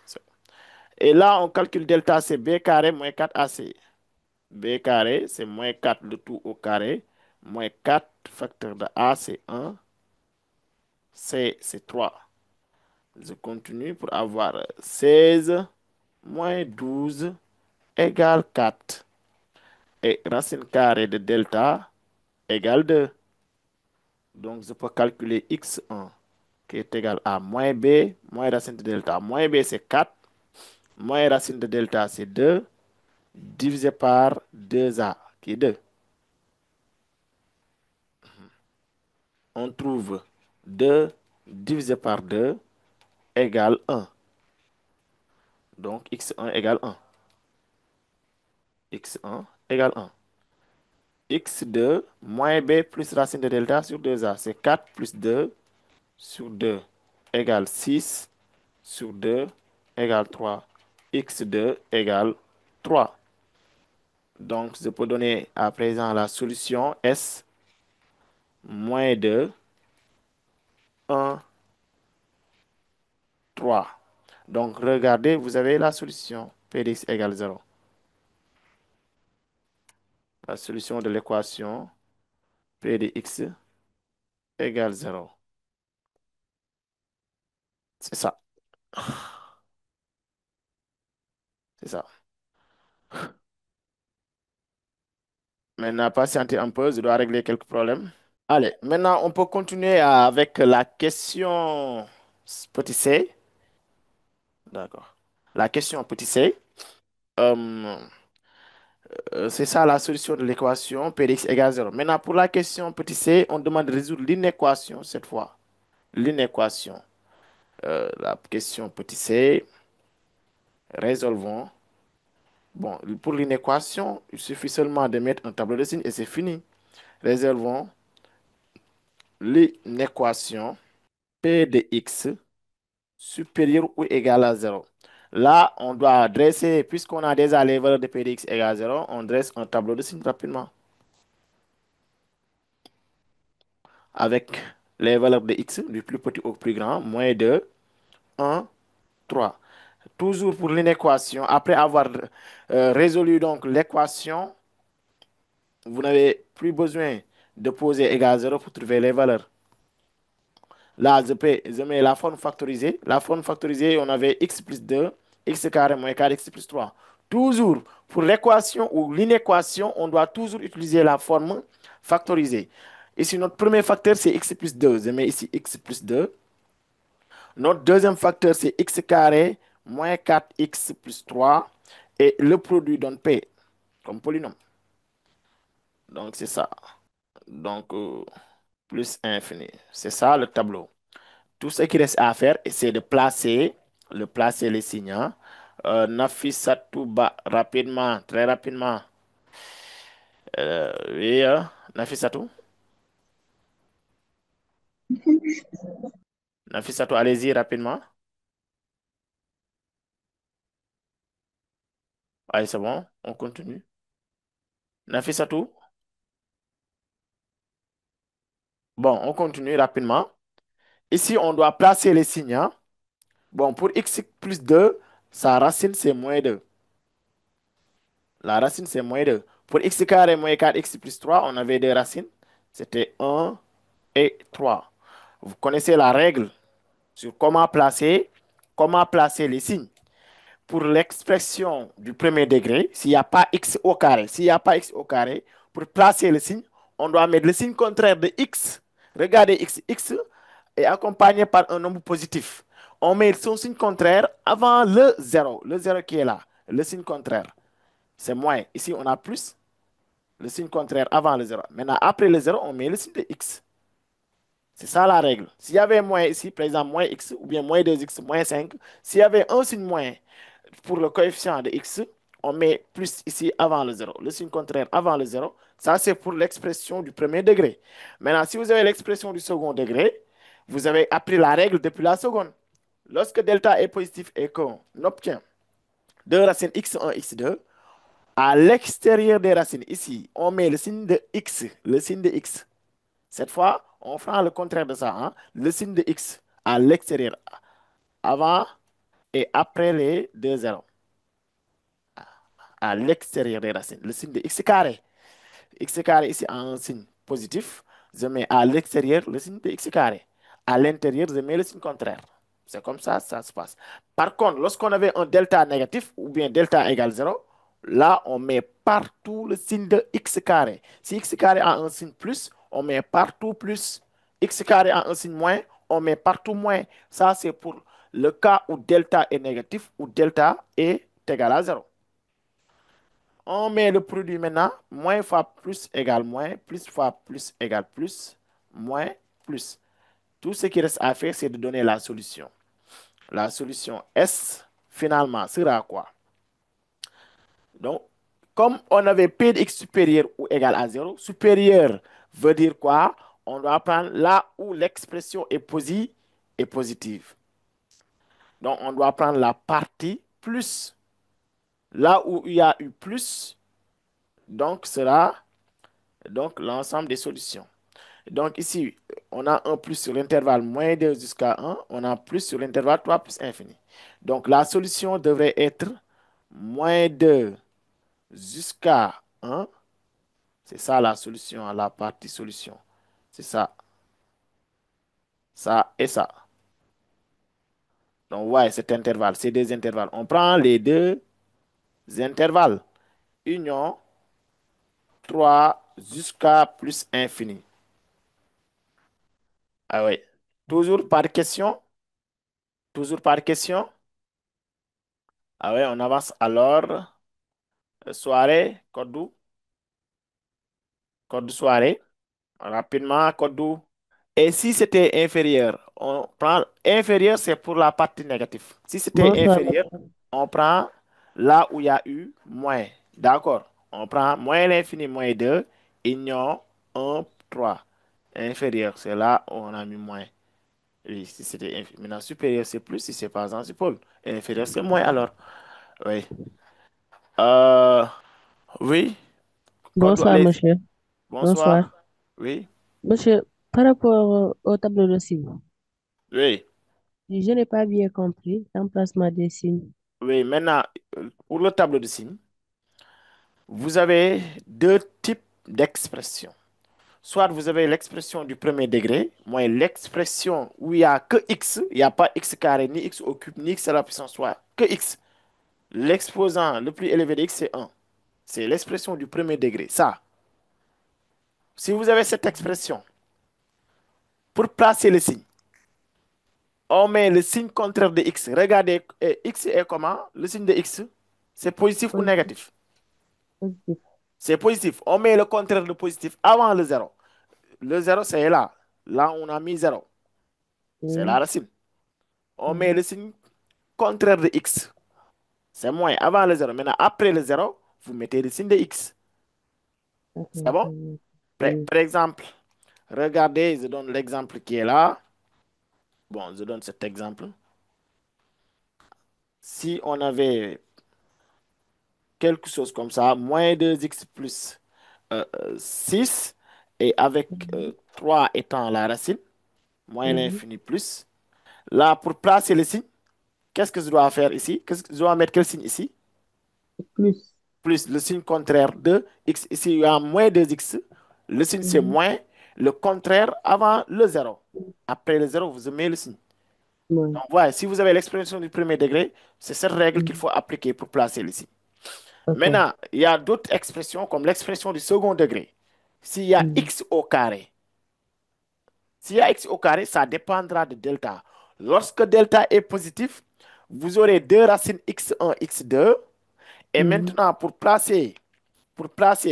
Et là, on calcule delta, c'est b carré moins 4ac. B carré, c'est moins 4 le tout au carré. Moins 4 facteur de a, c'est 1. C, c'est 3. Je continue pour avoir 16 moins 12 égale 4. Et racine carrée de delta égale 2. Donc, je peux calculer x1 qui est égal à moins b, moins racine de delta. Moins b, c'est 4. Moins racine de delta, c'est 2. Divisé par 2a, qui est 2. On trouve 2 divisé par 2 égale 1. Donc, x1 égale 1. X1 égale 1. X2 moins b plus racine de delta sur 2a. C'est 4 plus 2 sur 2 égale 6 sur 2 égale 3. X2 égale 3. Donc, je peux donner à présent la solution S moins 2, 1, 3. Donc, regardez, vous avez la solution P de x égale 0. La solution de l'équation P de x égale 0. C'est ça. C'est ça. Maintenant, patientez un peu, je dois régler quelques problèmes. Allez, maintenant, on peut continuer avec la question petit c. D'accord. La question petit c. Euh, c'est ça la solution de l'équation P de x égale 0. Maintenant, pour la question petit c, on demande de résoudre l'inéquation cette fois. L'inéquation. La question petit c, résolvons. Bon, pour l'inéquation, il suffit seulement de mettre un tableau de signes et c'est fini. Résolvons l'inéquation P de x supérieur ou égal à 0. Là, on doit dresser, puisqu'on a déjà les valeurs de P de x égale à 0, on dresse un tableau de signes rapidement. Avec les valeurs de x du plus petit au plus grand, moins 2, 1, 3. Toujours pour l'inéquation, après avoir résolu donc l'équation, vous n'avez plus besoin de poser égal à 0 pour trouver les valeurs. Là, je mets la forme factorisée. La forme factorisée, on avait x plus 2, x carré moins 4x plus 3. Toujours, pour l'équation ou l'inéquation, on doit toujours utiliser la forme factorisée. Ici, notre premier facteur, c'est x plus 2. Je mets ici x plus 2. Notre deuxième facteur, c'est x carré moins 4x plus 3. Et le produit donne p comme polynôme. Donc, c'est ça. Donc, plus infini. C'est ça le tableau. Tout ce qui reste à faire, c'est de placer les signes, hein. Nafissatou rapidement, très rapidement. Oui, Nafissatou. Nafissatou, allez-y rapidement. Allez, c'est bon, on continue. Nafissatou. Bon, on continue rapidement. Ici, on doit placer les signes, hein. Bon, pour x plus 2, sa racine, c'est moins 2. La racine, c'est moins 2. Pour x carré moins 4x plus 3, on avait deux racines. C'était 1 et 3. Vous connaissez la règle sur comment placer les signes. Pour l'expression du premier degré, s'il n'y a pas x au carré, s'il n'y a pas x au carré, pour placer le signe, on doit mettre le signe contraire de x. Regardez x, x est accompagné par un nombre positif. On met son signe contraire avant le zéro qui est là, le signe contraire. C'est moins. Ici, on a plus, le signe contraire avant le zéro. Maintenant, après le zéro, on met le signe de x. C'est ça la règle. S'il y avait moins ici, par exemple, moins x, ou bien moins 2x, moins 5, s'il y avait un signe moins pour le coefficient de x, on met plus ici avant le zéro. Le signe contraire avant le zéro, ça c'est pour l'expression du premier degré. Maintenant, si vous avez l'expression du second degré, vous avez appris la règle depuis la seconde. Lorsque delta est positif et qu'on obtient 2 racines x1, x2, à l'extérieur des racines, ici, on met le signe de x, le signe de x. Cette fois, on fera le contraire de ça, hein. Le signe de x à l'extérieur, avant et après les deux zéros, à l'extérieur des racines. Le signe de x carré. X carré ici a un signe positif. Je mets à l'extérieur le signe de x carré. À l'intérieur, je mets le signe contraire. C'est comme ça se passe. Par contre, lorsqu'on avait un delta négatif ou bien delta égale 0, là, on met partout le signe de x carré. Si x carré a un signe plus, on met partout plus. X carré a un signe moins, on met partout moins. Ça, c'est pour le cas où delta est négatif ou delta est égal à 0. On met le produit maintenant. Moins fois plus égale moins. Plus fois plus égale plus. Moins plus. Tout ce qui reste à faire, c'est de donner la solution. La solution S, finalement, sera quoi? Donc, comme on avait P de x supérieur ou égal à 0, supérieur veut dire quoi? On doit prendre là où l'expression est positive. Donc, on doit prendre la partie plus. Là où il y a eu plus, donc sera donc l'ensemble des solutions. Donc ici, on a un plus sur l'intervalle moins 2 jusqu'à 1. On a plus sur l'intervalle 3 plus infini. Donc la solution devrait être moins 2 jusqu'à 1. C'est ça la solution, la partie solution. C'est ça, ça et ça. Donc ouais, cet intervalle, ces deux intervalles. On prend les deux intervalles. Union 3 jusqu'à plus infini. Ah oui. Toujours par question? Toujours par question? Ah ouais, on avance alors. Soirée, Kodou, code soirée, rapidement, Kodou. Et si c'était inférieur, on prend inférieur, c'est pour la partie négative. Si c'était Bonsoir, inférieur, on prend là où il y a eu moins. D'accord? On prend moins l'infini, moins 2, union 1, 3. Inférieur, c'est là où on a mis moins. Oui, si c'était inférieur. Maintenant, supérieur, c'est plus, si c'est par exemple, c'est Paul. Inférieur, c'est moins alors. Oui. Euh, oui, Kodou, bonsoir, allez-y. monsieur. Bonsoir. Bonsoir. Oui, Monsieur, par rapport au tableau de signes, oui, je n'ai pas bien compris l'emplacement des signes. oui. Maintenant, pour le tableau de signes, vous avez deux types d'expressions. Soit vous avez l'expression du premier degré, moins l'expression où il n'y a que x, il n'y a pas x carré, ni x au cube, ni x à la puissance 3, que x. L'exposant le plus élevé de x, c'est 1. C'est l'expression du premier degré. Ça, si vous avez cette expression, pour placer le signe, on met le signe contraire de x. Regardez, x est comment? Le signe de x, c'est positif ou Positif, négatif? positif. C'est positif. On met le contraire de positif avant le zéro. Le zéro, c'est là. Là, on a mis zéro. C'est la Oui, racine. On met oui. le signe contraire de x. C'est moins avant le zéro. Maintenant, après le zéro, vous mettez le signe de x. C'est D'accord, bon? oui. Par, Oui. par exemple, regardez, je donne l'exemple qui est là. Bon, je donne cet exemple. Si on avait quelque chose comme ça, moins 2x plus 6, et avec Mhm. 3 étant la racine, moins Mhm. l'infini plus. Là, pour placer le signe, qu'est-ce que je dois faire ici? Qu'est-ce que je dois mettre quel signe ici? Plus. Plus le signe contraire de x. Ici, il y a moins 2x. Le signe, c'est Mhm. moins. Le contraire avant le zéro. Après le zéro, vous mettez le signe. Ouais. Donc, voilà, si vous avez l'expression du premier degré, c'est cette règle qu'il Mhm. faut appliquer pour placer le signe. Ok. Maintenant, il y a d'autres expressions comme l'expression du second degré. S'il y a Mhm. x au carré, s'il y a x au carré, ça dépendra de delta. Lorsque delta est positif, vous aurez deux racines x1, x2. Et Mhm. maintenant, pour placer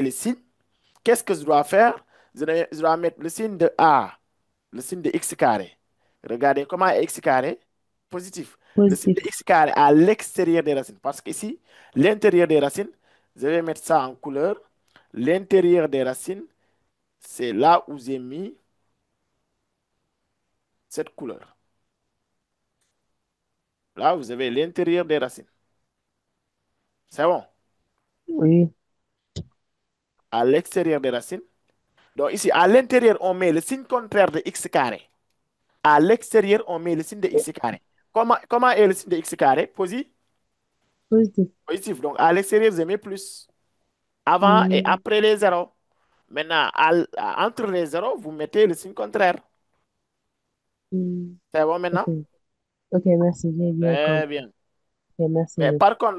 les signes, qu'est-ce que je dois faire? Je dois mettre le signe de A, le signe de x carré. Regardez comment est x carré? Positif. Le signe de Positif. x carré à l'extérieur des racines. Parce qu'ici, l'intérieur des racines, je vais mettre ça en couleur. L'intérieur des racines, c'est là où j'ai mis cette couleur. Là, vous avez l'intérieur des racines. C'est bon. Oui. À l'extérieur des racines. Donc ici, à l'intérieur, on met le signe contraire de x carré. À l'extérieur, on met le signe de x carré. Comment est le signe de x carré? Positif. Positif. Positif. Donc, à l'extérieur, vous aimez plus. Avant et Mhm. après les zéros. Maintenant, entre les zéros, vous mettez le signe contraire. Mhm. C'est bon Ok. maintenant? Ok, merci. J'ai bien Très compris. bien. Ok, merci Mais beaucoup. par contre,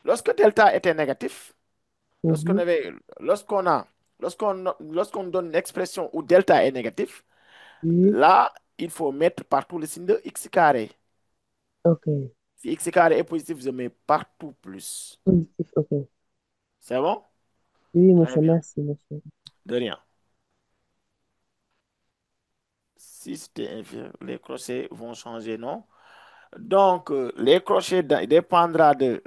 lorsque delta était négatif, lorsqu'on Mhm. avait, lorsqu'on a, lorsqu'on donne une expression où delta est négatif, Oui. là, il faut mettre partout le signe de x carré. Ok. Si x carré est positif, je mets partout plus. Positif. Ok. C'est bon? Oui, Très monsieur. bien. Merci, monsieur. De rien. Si c'était inférieur, les crochets vont changer, non? Donc, les crochets dépendra de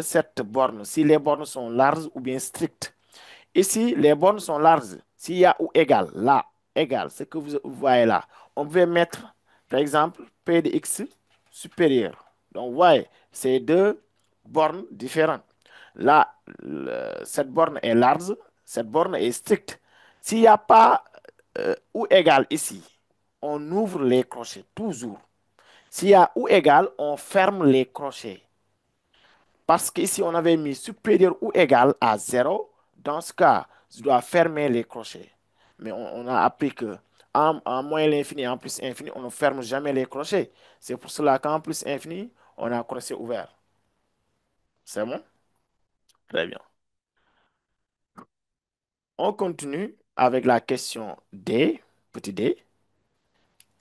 cette borne, si les bornes sont larges ou bien strictes. Ici, les bornes sont larges. S'il y a ou égal, là, égal, ce que vous voyez là, on peut mettre, par exemple, P de x supérieur. Donc, vous voyez, c'est deux bornes différentes. Là, cette borne est large, cette borne est stricte. S'il n'y a pas ou égal ici, on ouvre les crochets, toujours. S'il y a ou égal, on ferme les crochets. Parce qu'ici, on avait mis supérieur ou égal à zéro. Dans ce cas, je dois fermer les crochets. Mais on a appris que en moins l'infini et en plus infini, on ne ferme jamais les crochets. C'est pour cela qu'en plus infini, on a crochet ouvert. C'est bon? Très bien. On continue avec la question D, petit d.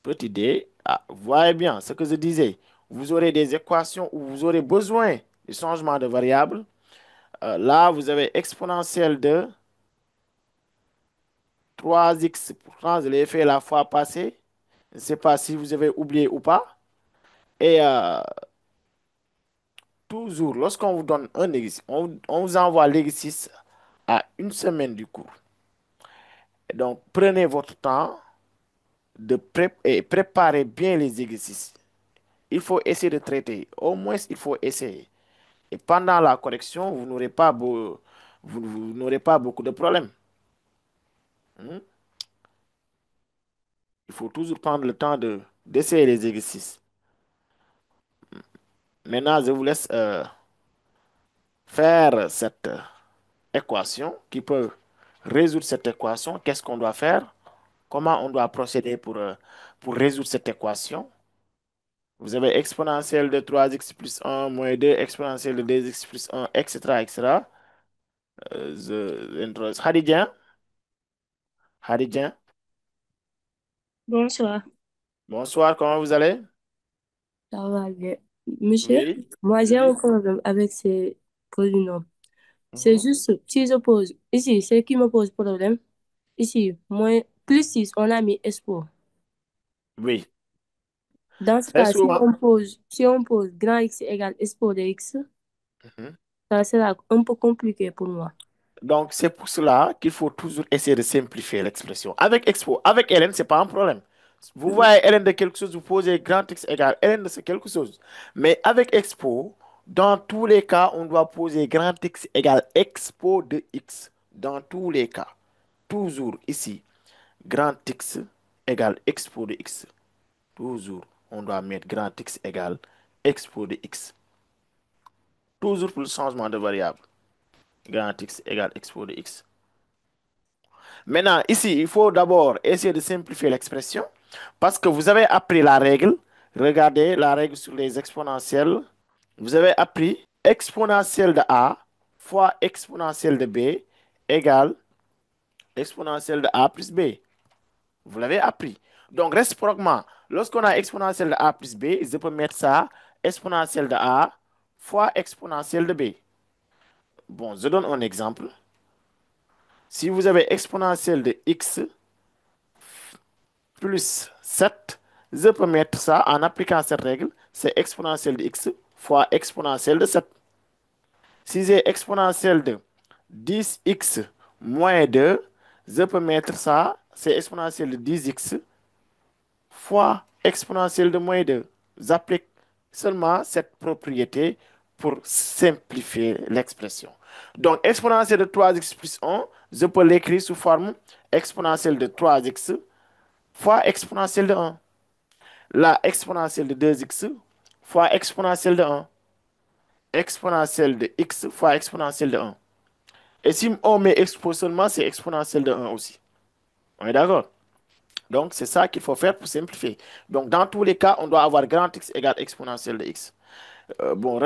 Petit d, ah, voyez bien ce que je disais. Vous aurez des équations où vous aurez besoin du changement de variable. Là, vous avez exponentielle de 3x. Pourtant, je l'ai fait la fois passée. Je ne sais pas si vous avez oublié ou pas. Et toujours, lorsqu'on vous donne un exercice, on vous envoie l'exercice à une semaine du cours. Et donc, prenez votre temps et préparez bien les exercices. Il faut essayer de traiter. Au moins, il faut essayer. Et pendant la correction, vous n'aurez pas beaucoup de problèmes. Hmm? Il faut toujours prendre le temps d'essayer les exercices. Maintenant, je vous laisse faire cette équation, qui peut résoudre cette équation. Qu'est-ce qu'on doit faire? Comment on doit procéder pour résoudre cette équation? Vous avez exponentielle de 3x plus 1 moins 2 exponentielle de 2x plus 1, etc., etc. Haridien, Haridien, Bonsoir. bonsoir, comment vous allez? Ça va bien. Monsieur, Oui, moi j'ai un oui. problème avec ces polynômes. C'est Mhm. juste, si je pose, ici, c'est qui me pose problème. Ici, moins, plus 6 on a mis espoir. Oui, Dans ce très cas, souvent. si on pose grand X égale espoir de X, Mhm. ça sera un peu compliqué pour moi. Donc, c'est pour cela qu'il faut toujours essayer de simplifier l'expression. Avec Expo, avec Hélène, ce n'est pas un problème. Vous voyez Hélène de quelque chose, vous posez grand X égale Hélène de ce quelque chose. Mais avec Expo, Dans tous les cas, on doit poser grand X égale expo de X. Dans tous les cas. Toujours ici, grand X égale expo de X. Toujours, on doit mettre grand X égale expo de X. Toujours pour le changement de variable. Grand X égale expo de X. Maintenant, ici, il faut d'abord essayer de simplifier l'expression parce que vous avez appris la règle. Regardez la règle sur les exponentielles. Vous avez appris exponentielle de A fois exponentielle de B égale exponentielle de A plus B. Vous l'avez appris. Donc, réciproquement, lorsqu'on a exponentielle de A plus B, je peux mettre ça exponentielle de A fois exponentielle de B. Bon, je donne un exemple. Si vous avez exponentielle de X plus 7, je peux mettre ça en appliquant cette règle. C'est exponentielle de X fois exponentielle de 7. Si j'ai exponentielle de 10x moins 2, je peux mettre ça, c'est exponentielle de 10x fois exponentielle de moins 2. J'applique seulement cette propriété pour simplifier l'expression. Donc, exponentielle de 3x plus 1, je peux l'écrire sous forme exponentielle de 3x fois exponentielle de 1. La exponentielle de 2x fois exponentielle de 1. Exponentielle de x fois exponentielle de 1. Et si on met expo seulement, c'est exponentielle de 1 aussi. On est d'accord? Donc, c'est ça qu'il faut faire pour simplifier. Donc, dans tous les cas, on doit avoir grand X égale exponentielle de X. Bon,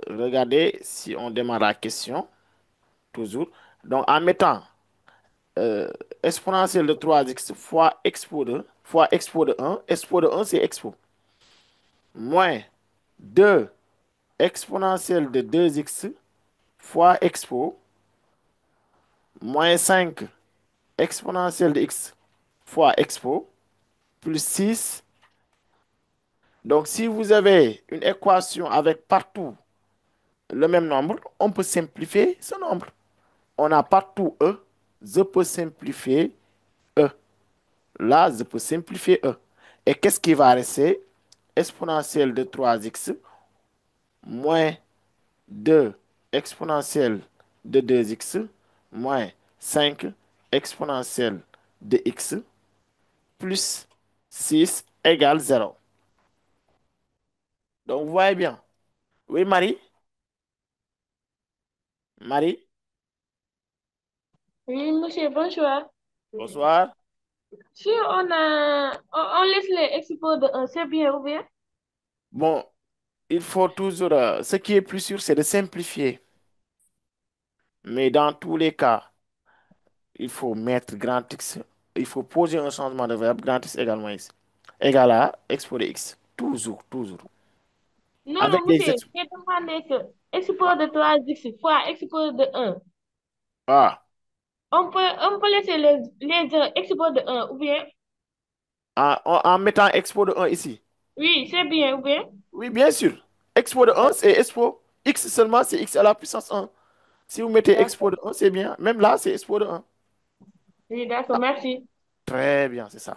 regardez si on démarre la question, toujours. Donc, en mettant euh, exponentielle de 3x fois expo de 1, expo de 1, c'est expo. Moins 2 exponentielle de 2x fois expo, moins 5 exponentielle de x fois expo, plus 6. Donc, si vous avez une équation avec partout le même nombre, on peut simplifier ce nombre. On a partout E, je peux simplifier E. Là, je peux simplifier E. Et qu'est-ce qui va rester? Exponentielle de 3x moins 2 exponentielle de 2x moins 5 exponentielle de x plus 6 égale 0. Donc, vous voyez bien. Oui, Marie? Marie? Oui, monsieur, bonsoir. Bonsoir. Si on laisse les expos de un, c'est bien ou bien? Bon, il faut toujours, ce qui est plus sûr, c'est de simplifier. Mais dans tous les cas, il faut mettre grand X, il faut poser un changement de verbe, grand X égale moins X, égal à expo de X. Toujours, toujours. Non, Avec non, les monsieur, exp... j'ai demandé que expo de 3x fois expo de un. Ah, On peut laisser les expos de un ou bien? en mettant expo de 1 ici. Oui, c'est bien ou bien? Oui, bien sûr. Expo de 1, c'est expo. X seulement, c'est X à la puissance 1. Si vous mettez expo D'accord. de 1, c'est bien. Même là, c'est expo de 1. Oui, d'accord, merci. Très bien, c'est ça.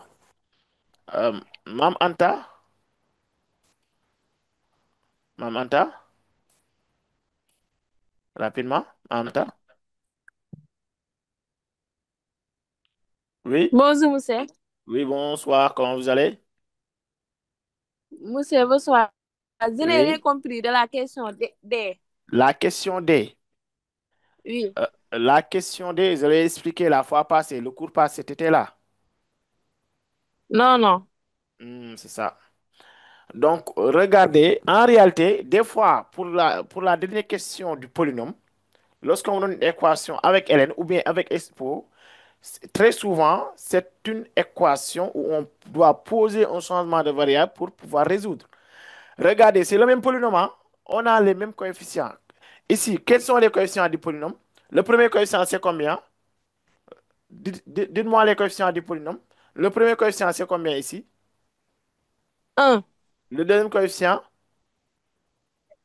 Mam Anta, Mam Anta, rapidement, Anta. Oui, Bonjour, monsieur. oui, bonsoir, comment vous allez? Monsieur, bonsoir. Je n'ai rien Oui, compris de la question D. la question D. Oui. La question D, je l'ai expliqué la fois passée, le cours passé, c'était là. Non, non. C'est ça. Donc, regardez, en réalité, des fois, pour la dernière question du polynôme, lorsqu'on a une équation avec ln ou bien avec expo, très souvent, c'est une équation où on doit poser un changement de variable pour pouvoir résoudre. Regardez, c'est le même polynôme, hein. On a les mêmes coefficients. Ici, quels sont les coefficients du polynôme? Le premier coefficient, c'est combien? Dites-moi les coefficients du polynôme. Le premier coefficient, c'est combien ici? Un, Le deuxième coefficient,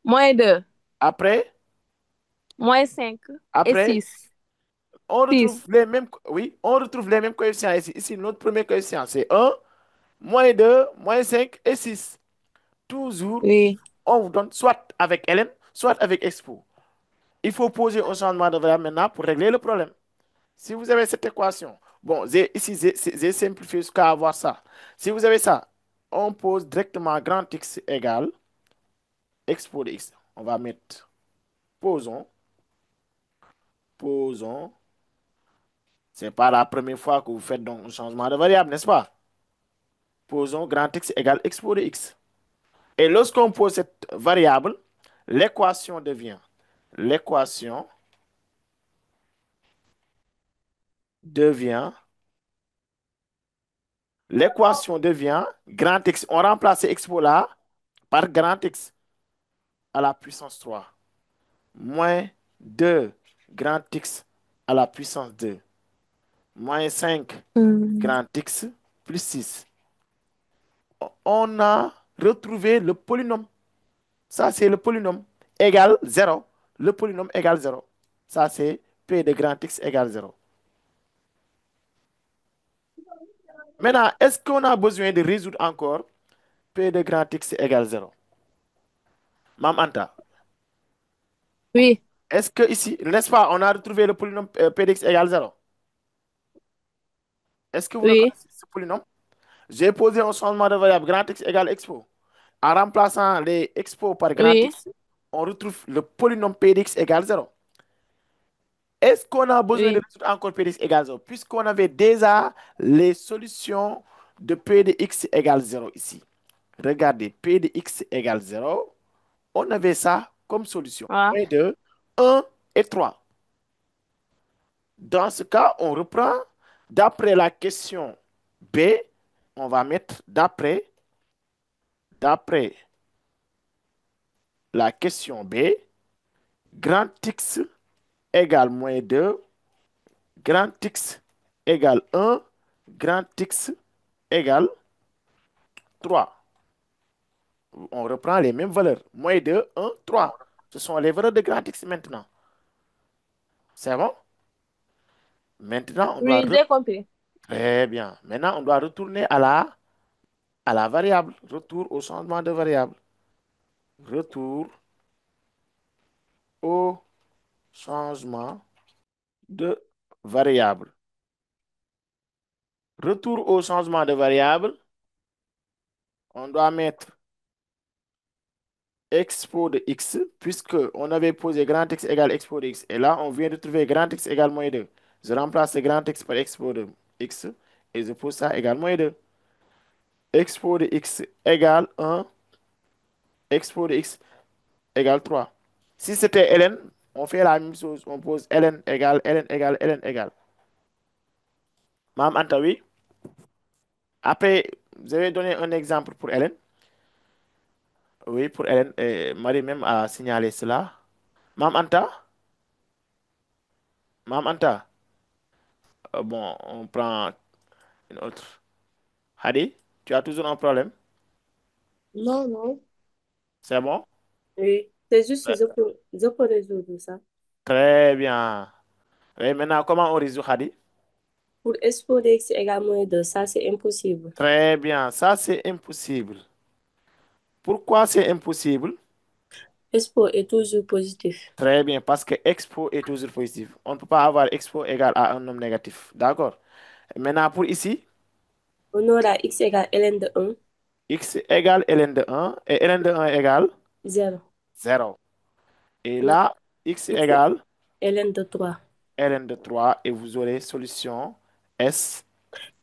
moins 2, après, moins 5 et après, 6. on retrouve 6. les mêmes, oui, on retrouve les mêmes coefficients ici. Ici, notre premier coefficient, c'est 1, moins 2, moins 5 et 6. Toujours, Oui. on vous donne soit avec ln, soit avec expo. Il faut poser un changement de variable maintenant pour régler le problème. Si vous avez cette équation, bon, ici, j'ai simplifié jusqu'à avoir ça. Si vous avez ça, on pose directement grand X égale expo de X. On va mettre, posons, posons. C'est pas la première fois que vous faites donc un changement de variable, n'est-ce pas? Posons grand X égale expo de X. Et lorsqu'on pose cette variable, l'équation devient, l'équation devient, l'équation devient grand X. On remplace expo là par grand X à la puissance 3 moins 2 grand X à la puissance 2 moins 5 Hmm. grand X plus 6. On a retrouvé le polynôme. Ça, c'est le polynôme égal 0. Le polynôme égale 0. Ça, c'est P de grand X égale 0. Maintenant, est-ce qu'on a besoin de résoudre encore P de grand X égale 0? Mam Anta, Oui, est-ce que ici, n'est-ce pas, on a retrouvé le polynôme P de X égale 0? Est-ce que vous oui, reconnaissez ce polynôme? J'ai posé un changement de variable grand X égale expo. En remplaçant les expos par grand oui, X, on retrouve le polynôme P de X égale 0. Est-ce qu'on a besoin de oui. résoudre encore P de X égale 0? Puisqu'on avait déjà les solutions de P de X égale 0 ici. Regardez, P de X égale 0. On avait ça comme solution. Ah, Moins 2, 1 et 3. Dans ce cas, on reprend d'après la question B, on va mettre d'après la question B, grand X égale moins 2, grand X égale 1, grand X égale 3. On reprend les mêmes valeurs. Moins 2, 1, 3. Ce sont les valeurs de grand X maintenant. C'est bon? Maintenant, on doit... oui, j'ai compris. Très bien. Maintenant, on doit retourner à la variable. Retour au changement de variable. Retour au changement de variable. Retour au changement de variable. On doit mettre expo de x, puisque on avait posé grand X égale expo de x. Et là, on vient de trouver grand X égale moins 2. Je remplace le grand X par expo de x et je pose ça égale moins 2. Expo de x égale 1. Expo de x égale 3. Si c'était ln, on fait la même chose. On pose ln égale ln égale ln égale. Mme Anta, oui. Après, vous avez donné un exemple pour ln. Oui, pour ln. Marie même a signalé cela. Mme Anta. Mme Anta. Bon, on prend une autre. Hadi, tu as toujours un problème? Non, non. C'est bon? Oui. C'est juste que Ouais. je peux résoudre ça. Très bien. Et maintenant, comment on résout Hadi? Pour expo de x égale moins 2, ça c'est impossible. Très bien. Ça, c'est impossible. Pourquoi c'est impossible? Expo est toujours positif. Très bien, parce que expo est toujours positif. On ne peut pas avoir expo égal à un nombre négatif. D'accord? Maintenant, pour ici, On aura x égale ln de 1, x égale ln de 1 et ln de 1 égale 0. 0. Et Là, là, x x égale ln de 3 ln de 3 et vous aurez solution S,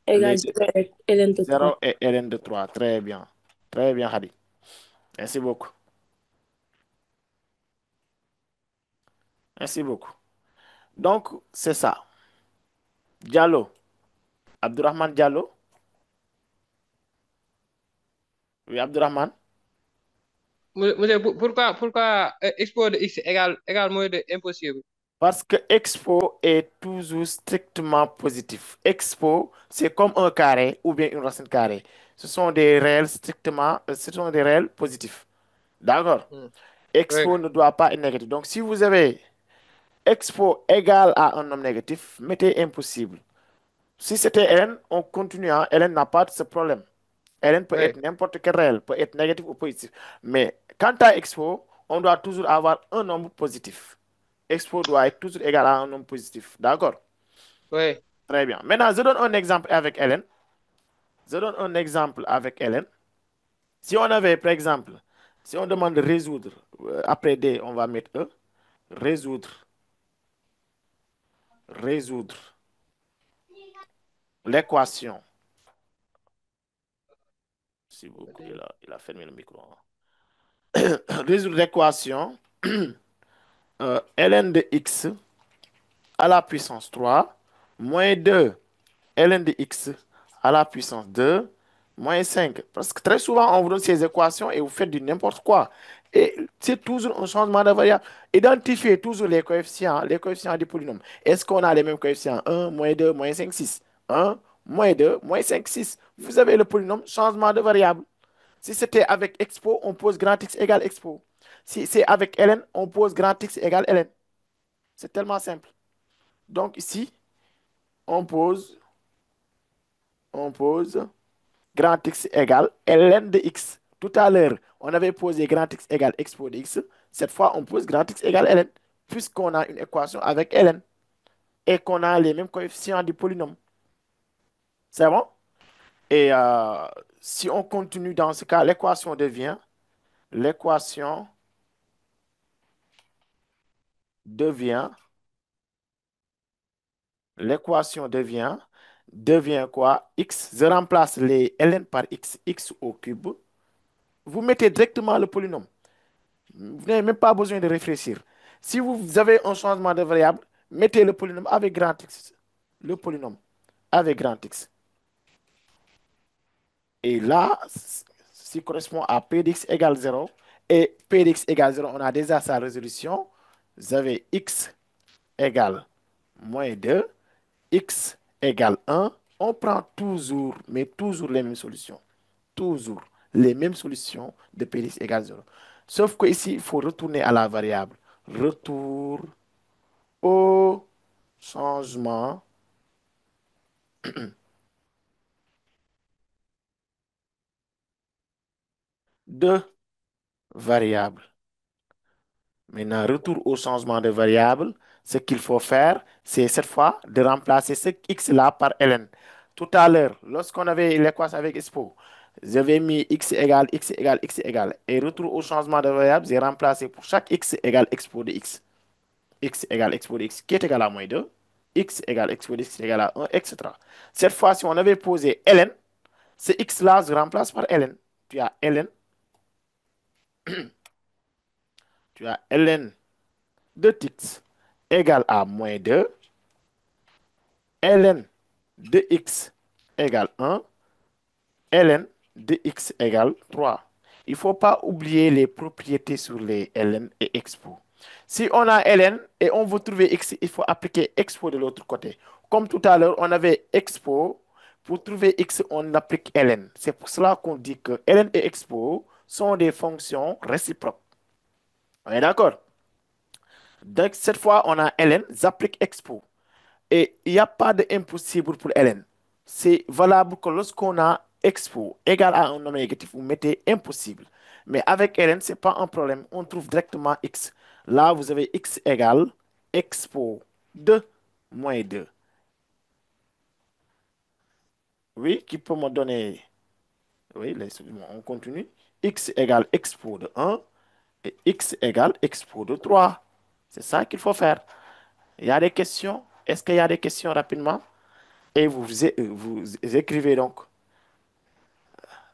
les égale deux, 0 avec ln de 3. 0 et ln de 3. Très bien. Très bien, Hadi. Merci beaucoup. Merci beaucoup. Donc, c'est ça. Diallo. Abdurrahman Diallo. Oui, Abdurrahman. Monsieur, pourquoi expo de x égale moins de impossible? Parce que expo est toujours strictement positif. Expo, c'est comme un carré ou bien une racine carrée. Ce sont des réels strictement, ce sont des réels positifs. D'accord? Hmm. Oui, Expo ne doit pas être négatif. Donc, si vous avez expo égal à un nombre négatif, mettez impossible. Si c'était N, on continue. Hein. N n'a pas de ce problème. Ln peut oui, être n'importe quel réel, peut être négatif ou positif. Mais Quant à expo, on doit toujours avoir un nombre positif. Expo doit être toujours égal à un nombre positif. D'accord? Oui. Très bien. Maintenant, je donne un exemple avec Hélène. Je donne un exemple avec Hélène. Si on avait, par exemple, si on demande de résoudre, après D, on va mettre E, résoudre, résoudre l'équation. Si vous, il a fermé le micro, hein. Résoudre l'équation ln de x à la puissance 3 moins 2 ln de x à la puissance 2 moins 5. Parce que très souvent, on vous donne ces équations et vous faites du n'importe quoi. Et c'est toujours un changement de variable. Identifiez toujours les coefficients du polynôme. Est-ce qu'on a les mêmes coefficients? 1, moins 2, moins 5, 6. 1, moins 2, moins 5, 6. Vous avez le polynôme, changement de variable. Si c'était avec expo, on pose grand X égale expo. Si c'est avec ln, on pose grand X égale ln. C'est tellement simple. Donc ici, on pose, on pose grand X égale ln de x. Tout à l'heure, on avait posé grand X égale expo de x. Cette fois, on pose grand X égale ln, puisqu'on a une équation avec ln et qu'on a les mêmes coefficients du polynôme. C'est bon? Et si on continue dans ce cas, l'équation devient, l'équation devient quoi? X. Je remplace les ln par x, x au cube. Vous mettez directement le polynôme. Vous n'avez même pas besoin de réfléchir. Si vous avez un changement de variable, mettez le polynôme avec grand X. Le polynôme avec grand X. Et là, ceci correspond à P d'X égale 0. Et P d'X égale 0, on a déjà sa résolution. Vous avez X égale moins 2, X égale 1. On prend toujours, mais toujours les mêmes solutions. Toujours les mêmes solutions de P d'X égale 0. Sauf que ici, il faut retourner à la variable. Retour au changement de variable. Maintenant, retour au changement de variable, ce qu'il faut faire, c'est cette fois de remplacer ce x-là par ln. Tout à l'heure, lorsqu'on avait l'équation avec expo, j'avais mis x égale, x égale, x égale. Et retour au changement de variable, j'ai remplacé pour chaque x égale expo de x. X égale expo de x qui est égal à moins 2. X égale expo de x égale à 1, etc. Cette fois-ci, on avait posé ln. Ce x-là se remplace par ln. Tu as ln, tu as ln de x égale à moins 2, ln de x égale 1, ln de x égale 3. Il ne faut pas oublier les propriétés sur les ln et expo. Si on a ln et on veut trouver x, il faut appliquer expo de l'autre côté. Comme tout à l'heure, on avait expo. Pour trouver x, on applique ln. C'est pour cela qu'on dit que ln et expo sont des fonctions réciproques. On est d'accord? Donc, cette fois, on a ln, j'applique expo. Et il n'y a pas d'impossible pour ln. C'est valable que lorsqu'on a expo égal à un nombre négatif, vous mettez impossible. Mais avec ln, ce n'est pas un problème. On trouve directement x. Là, vous avez x égale expo de moins 2. Oui, qui peut me donner... Oui, on continue. X égale expo de 1 et x égale expo de 3. C'est ça qu'il faut faire. Il y a des questions? Est-ce qu'il y a des questions rapidement? Et vous écrivez donc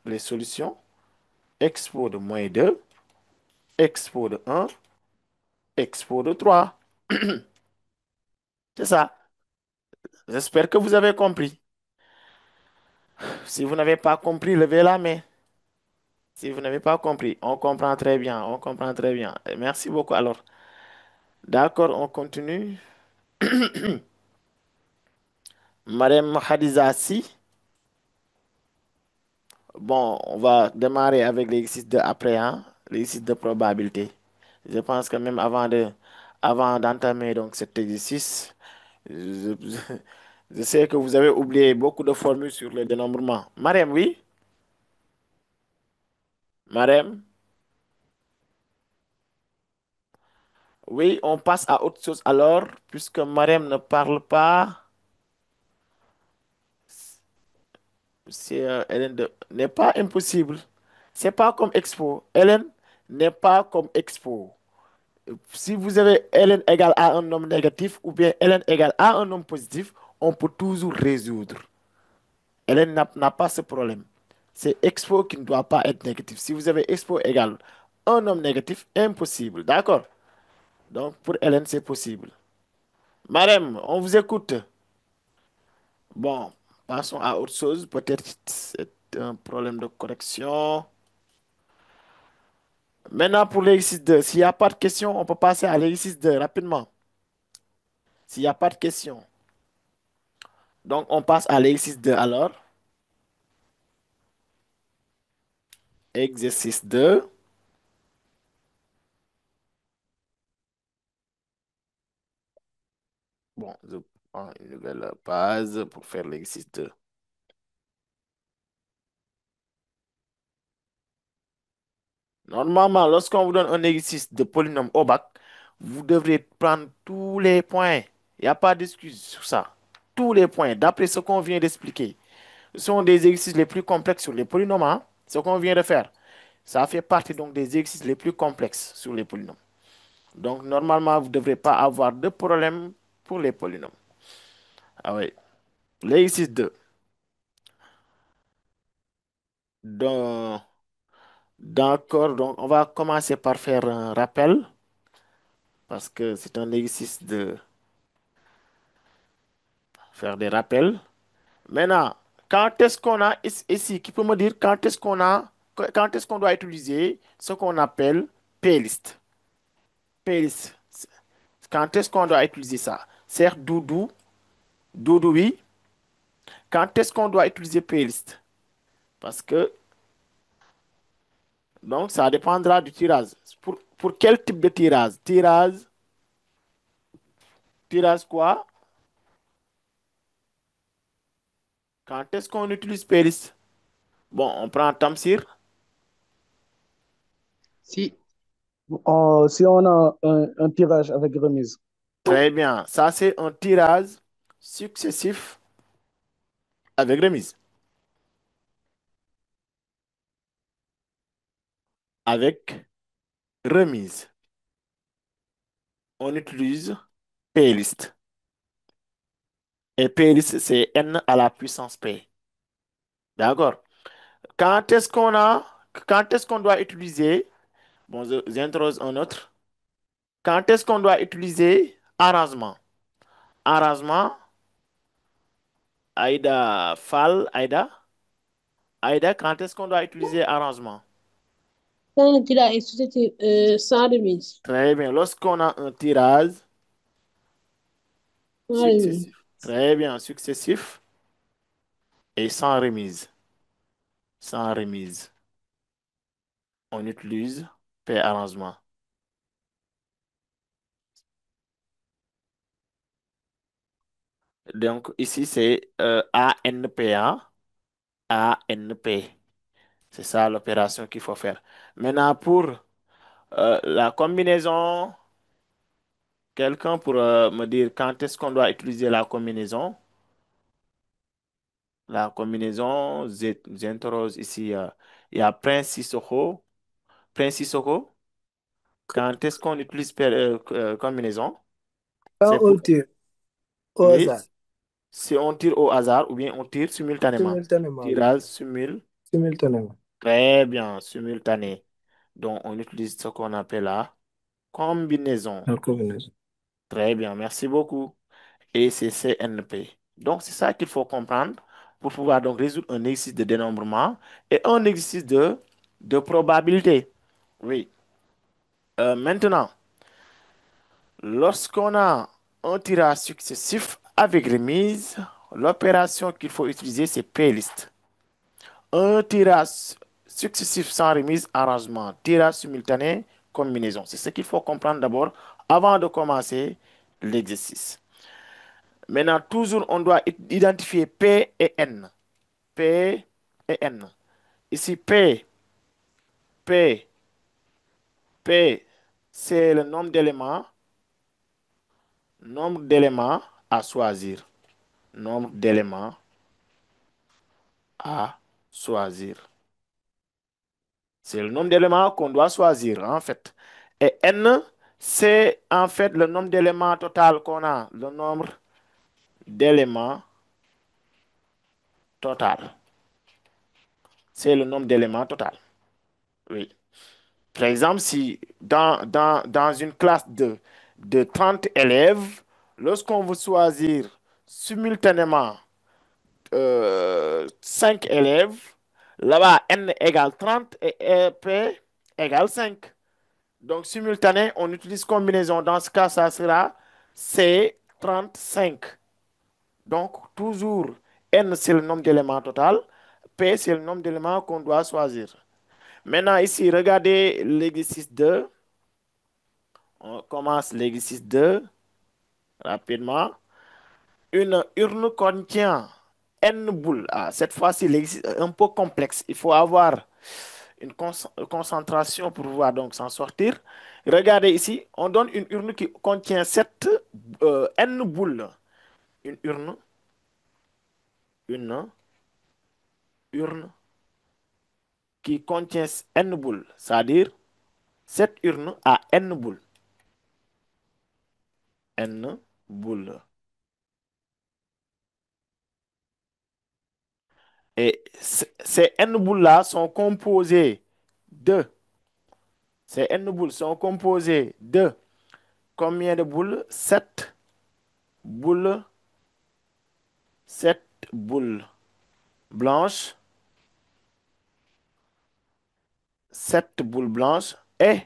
les solutions. Expo de moins 2, expo de 1, expo de 3. C'est ça. J'espère que vous avez compris. Si vous n'avez pas compris, levez la main. Si vous n'avez pas compris, on comprend très bien. On comprend très bien. Merci beaucoup. Alors, d'accord, on continue. Madame Khadija Si. Bon, on va démarrer avec l'exercice de après, hein, l'exercice de probabilité. Je pense que même avant d'entamer donc cet exercice, je, je sais que vous avez oublié beaucoup de formules sur le dénombrement. Marem, oui? Marem? Oui, on passe à autre chose alors, puisque Marem ne parle pas. C'est Hélène n'est pas impossible. C'est pas comme Expo. Hélène n'est pas comme Expo. Si vous avez Hélène égale à un nombre négatif ou bien Hélène égale à un nombre positif, on peut toujours résoudre. Hélène n'a pas ce problème. C'est Expo qui ne doit pas être négatif. Si vous avez Expo égale un nombre négatif, impossible. D'accord? Donc pour Hélène, c'est possible. Marem, on vous écoute. Bon, passons à autre chose. Peut-être c'est un problème de correction. Maintenant, pour l'exercice 2, s'il n'y a pas de question, on peut passer à l'exercice 2 rapidement. S'il n'y a pas de question. Donc, on passe à l'exercice 2 alors. Exercice 2. Bon, je prends une nouvelle page pour faire l'exercice 2. Normalement, lorsqu'on vous donne un exercice de polynôme au bac, vous devrez prendre tous les points. Il n'y a pas d'excuse sur ça. Tous les points, d'après ce qu'on vient d'expliquer. Ce sont des exercices les plus complexes sur les polynômes, hein, ce qu'on vient de faire. Ça fait partie donc des exercices les plus complexes sur les polynômes. Donc, normalement, vous ne devrez pas avoir de problème pour les polynômes. Ah oui. L'exercice 2. Donc, d'accord, donc on va commencer par faire un rappel parce que c'est un exercice de faire des rappels. Maintenant, quand est-ce qu'on a ici, qui peut me dire quand est-ce qu'on doit utiliser ce qu'on appelle playlist? Playlist. Quand est-ce qu'on doit utiliser ça? Certes, Doudou, Doudou, oui. Quand est-ce qu'on doit utiliser playlist? Parce que, donc, ça dépendra du tirage. Pour quel type de tirage? Tirage quoi? Quand est-ce qu'on utilise playlist? Bon, on prend Tamsir. Si, Si on a un tirage avec remise. Très bien. Ça, c'est un tirage successif avec remise. Avec remise. On utilise playlist. Et playlist, c'est n à la puissance p. D'accord? Quand est-ce qu'on a, quand est-ce qu'on doit utiliser, bon, j'introduis un autre. Quand est-ce qu'on doit utiliser arrangement? Arrangement, Aïda Fall, Aïda. Aïda, quand est-ce qu'on doit utiliser arrangement? Quand tu as institué sans remise. Très bien. Lorsqu'on a un tirage Sans remise. successif. Très bien, successif et sans remise. Sans remise. On utilise P arrangement. Donc ici, c'est ANPA, ANP. C'est ça l'opération qu'il faut faire. Maintenant, pour la combinaison, quelqu'un pour me dire quand est-ce qu'on doit utiliser la combinaison. La combinaison, j'interroge ici, il y a Prince Sissoko. Prince Sissoko, quand est-ce qu'on utilise combinaison? Quand C'est on pour, tire au oui, hasard, si on tire au hasard ou bien on tire simultanément. simultanément, oui. Tirage Simultanément. très bien, simultané. Donc, on utilise ce qu'on appelle la combinaison. La combinaison. Très bien, merci beaucoup. Et c'est CNP. Donc, c'est ça qu'il faut comprendre pour pouvoir donc résoudre un exercice de dénombrement et un exercice de probabilité. Oui. Maintenant, lorsqu'on a un tirage successif avec remise, l'opération qu'il faut utiliser, c'est playlist. Un tirage successif sans remise, arrangement. Tirage simultané, combinaison. C'est ce qu'il faut comprendre d'abord avant de commencer l'exercice. Maintenant, toujours, on doit identifier P et N. P et N. Ici, P, c'est le nombre d'éléments. Nombre d'éléments à choisir. Nombre d'éléments à choisir. C'est le nombre d'éléments qu'on doit choisir, en fait. Et n, c'est en fait le nombre d'éléments total qu'on a. Le nombre d'éléments total. C'est le nombre d'éléments total. Oui. Par exemple, si dans une classe de 30 élèves, lorsqu'on veut choisir simultanément 5 élèves, là-bas, n égale 30 et p égale 5. Donc, simultané, on utilise combinaison. Dans ce cas, ça sera C35. Donc, toujours, n, c'est le nombre d'éléments total. P, c'est le nombre d'éléments qu'on doit choisir. Maintenant, ici, regardez l'exercice 2. On commence l'exercice 2 rapidement. Une urne contient N boules. Ah, cette fois-ci, l'exercice est un peu complexe. Il faut avoir une concentration pour pouvoir donc s'en sortir. Regardez ici, on donne une urne qui contient 7 N boules. Une une urne qui contient N boules. C'est-à-dire, cette urne a N boules. N boules. Et ces N boules-là sont composées de... Ces N boules sont composées de combien de boules? 7 boules. 7 boules blanches. 7 boules blanches et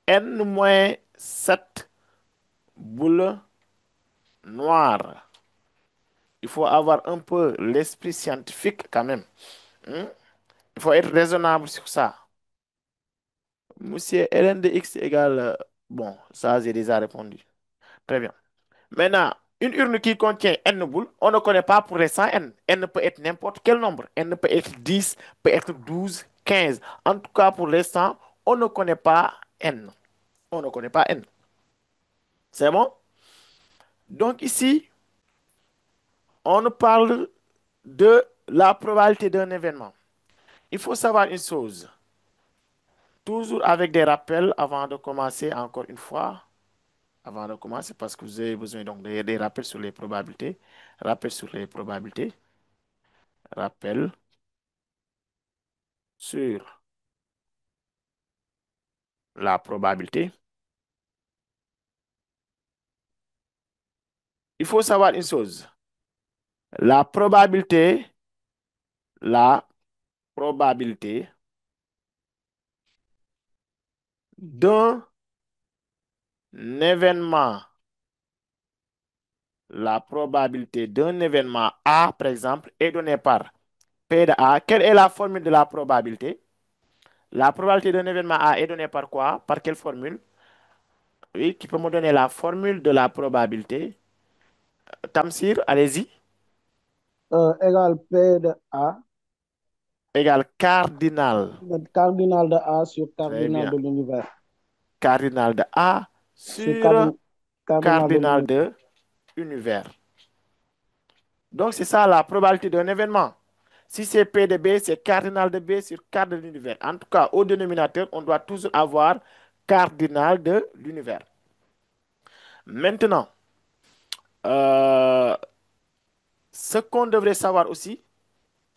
N-7 boules noires. Il faut avoir un peu l'esprit scientifique quand même, hein. Il faut être raisonnable sur ça. Monsieur ln de x égale... bon, ça j'ai déjà répondu. Très bien. Maintenant, une urne qui contient n boules, on ne connaît pas pour l'instant n. N peut être n'importe quel nombre. N peut être 10, peut être 12, 15. En tout cas, pour l'instant, on ne connaît pas n. On ne connaît pas n. C'est bon? Donc ici, on parle de la probabilité d'un événement. Il faut savoir une chose. Toujours avec des rappels avant de commencer, encore une fois, avant de commencer, parce que vous avez besoin donc des rappels sur les probabilités. Rappel sur les probabilités. Rappel sur la probabilité. Il faut savoir une chose. La probabilité d'un événement, la probabilité d'un événement A, par exemple, est donnée par P de A. Quelle est la formule de la probabilité? La probabilité d'un événement A est donnée par quoi? Par quelle formule? Oui, qui peut me donner la formule de la probabilité? Tamsir, allez-y. Égale P de A, Égale cardinal. cardinal de A sur Très cardinal bien. de l'univers. Cardinal de A Sur sur cardinal de cardinal l'univers. de univers. Donc, c'est ça la probabilité d'un événement. Si c'est P de B, c'est cardinal de B sur cardinal de l'univers. En tout cas, au dénominateur, on doit toujours avoir cardinal de l'univers. Maintenant, euh, ce qu'on devrait savoir aussi,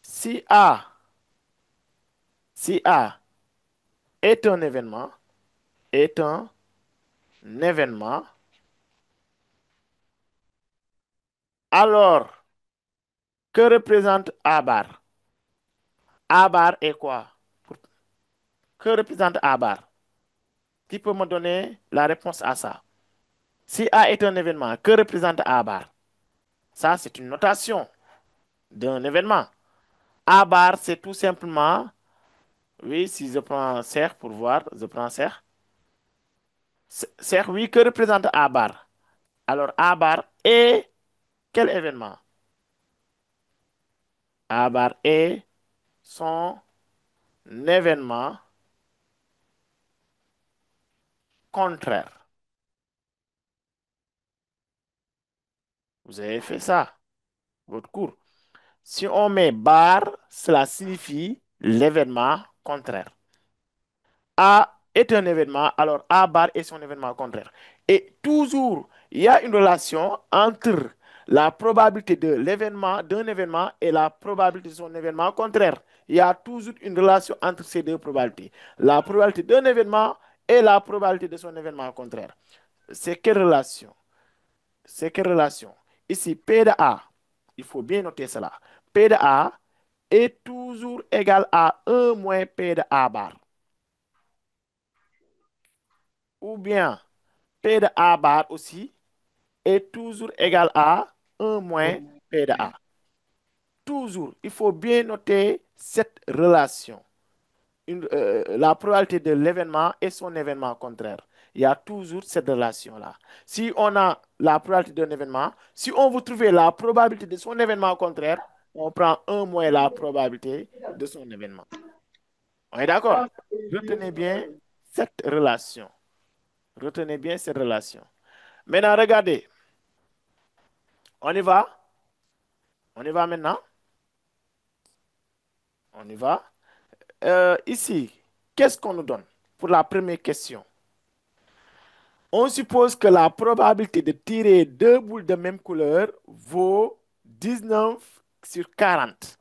si A, si A est un événement, est un événement, alors que représente A bar? A bar est quoi? Que représente A bar? Qui peut me donner la réponse à ça? Si A est un événement, que représente A bar? Ça, c'est une notation d'un événement. A bar, c'est tout simplement, oui, si je prends cerf pour voir, je prends cerf. Cerf, oui, que représente A bar? Alors, A bar est quel événement? A bar est son événement contraire. Vous avez fait ça, votre cours. Si on met bar, cela signifie l'événement contraire. A est un événement, alors A bar est son événement contraire. Et toujours, il y a une relation entre la probabilité de l'événement, d'un événement et la probabilité de son événement contraire. Il y a toujours une relation entre ces deux probabilités. La probabilité d'un événement et la probabilité de son événement contraire. C'est quelle relation? C'est quelle relation? Ici, P de A, il faut bien noter cela. P de A est toujours égal à 1 moins P de A bar. Ou bien P de A bar aussi est toujours égal à 1 moins P de A. Toujours, il faut bien noter cette relation. La probabilité de l'événement et son événement contraire. Il y a toujours cette relation-là. Si on a la probabilité d'un événement, si on veut trouver la probabilité de son événement contraire, on prend 1 moins la probabilité de son événement. On est d'accord? Retenez bien cette relation. Retenez bien cette relation. Maintenant, regardez. On y va? On y va maintenant? On y va? Ici, qu'est-ce qu'on nous donne pour la première question? On suppose que la probabilité de tirer deux boules de même couleur vaut 19 sur 40.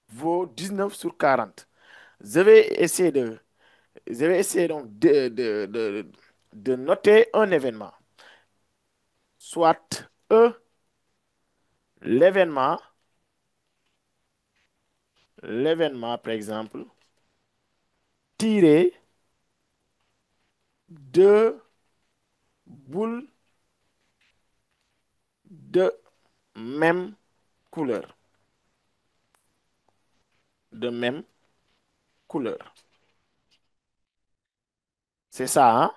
Vaut 19 sur 40. Je vais essayer donc de noter un événement. Soit l'événement, par exemple, tirer deux boules de même couleur. De même couleur. C'est ça, hein?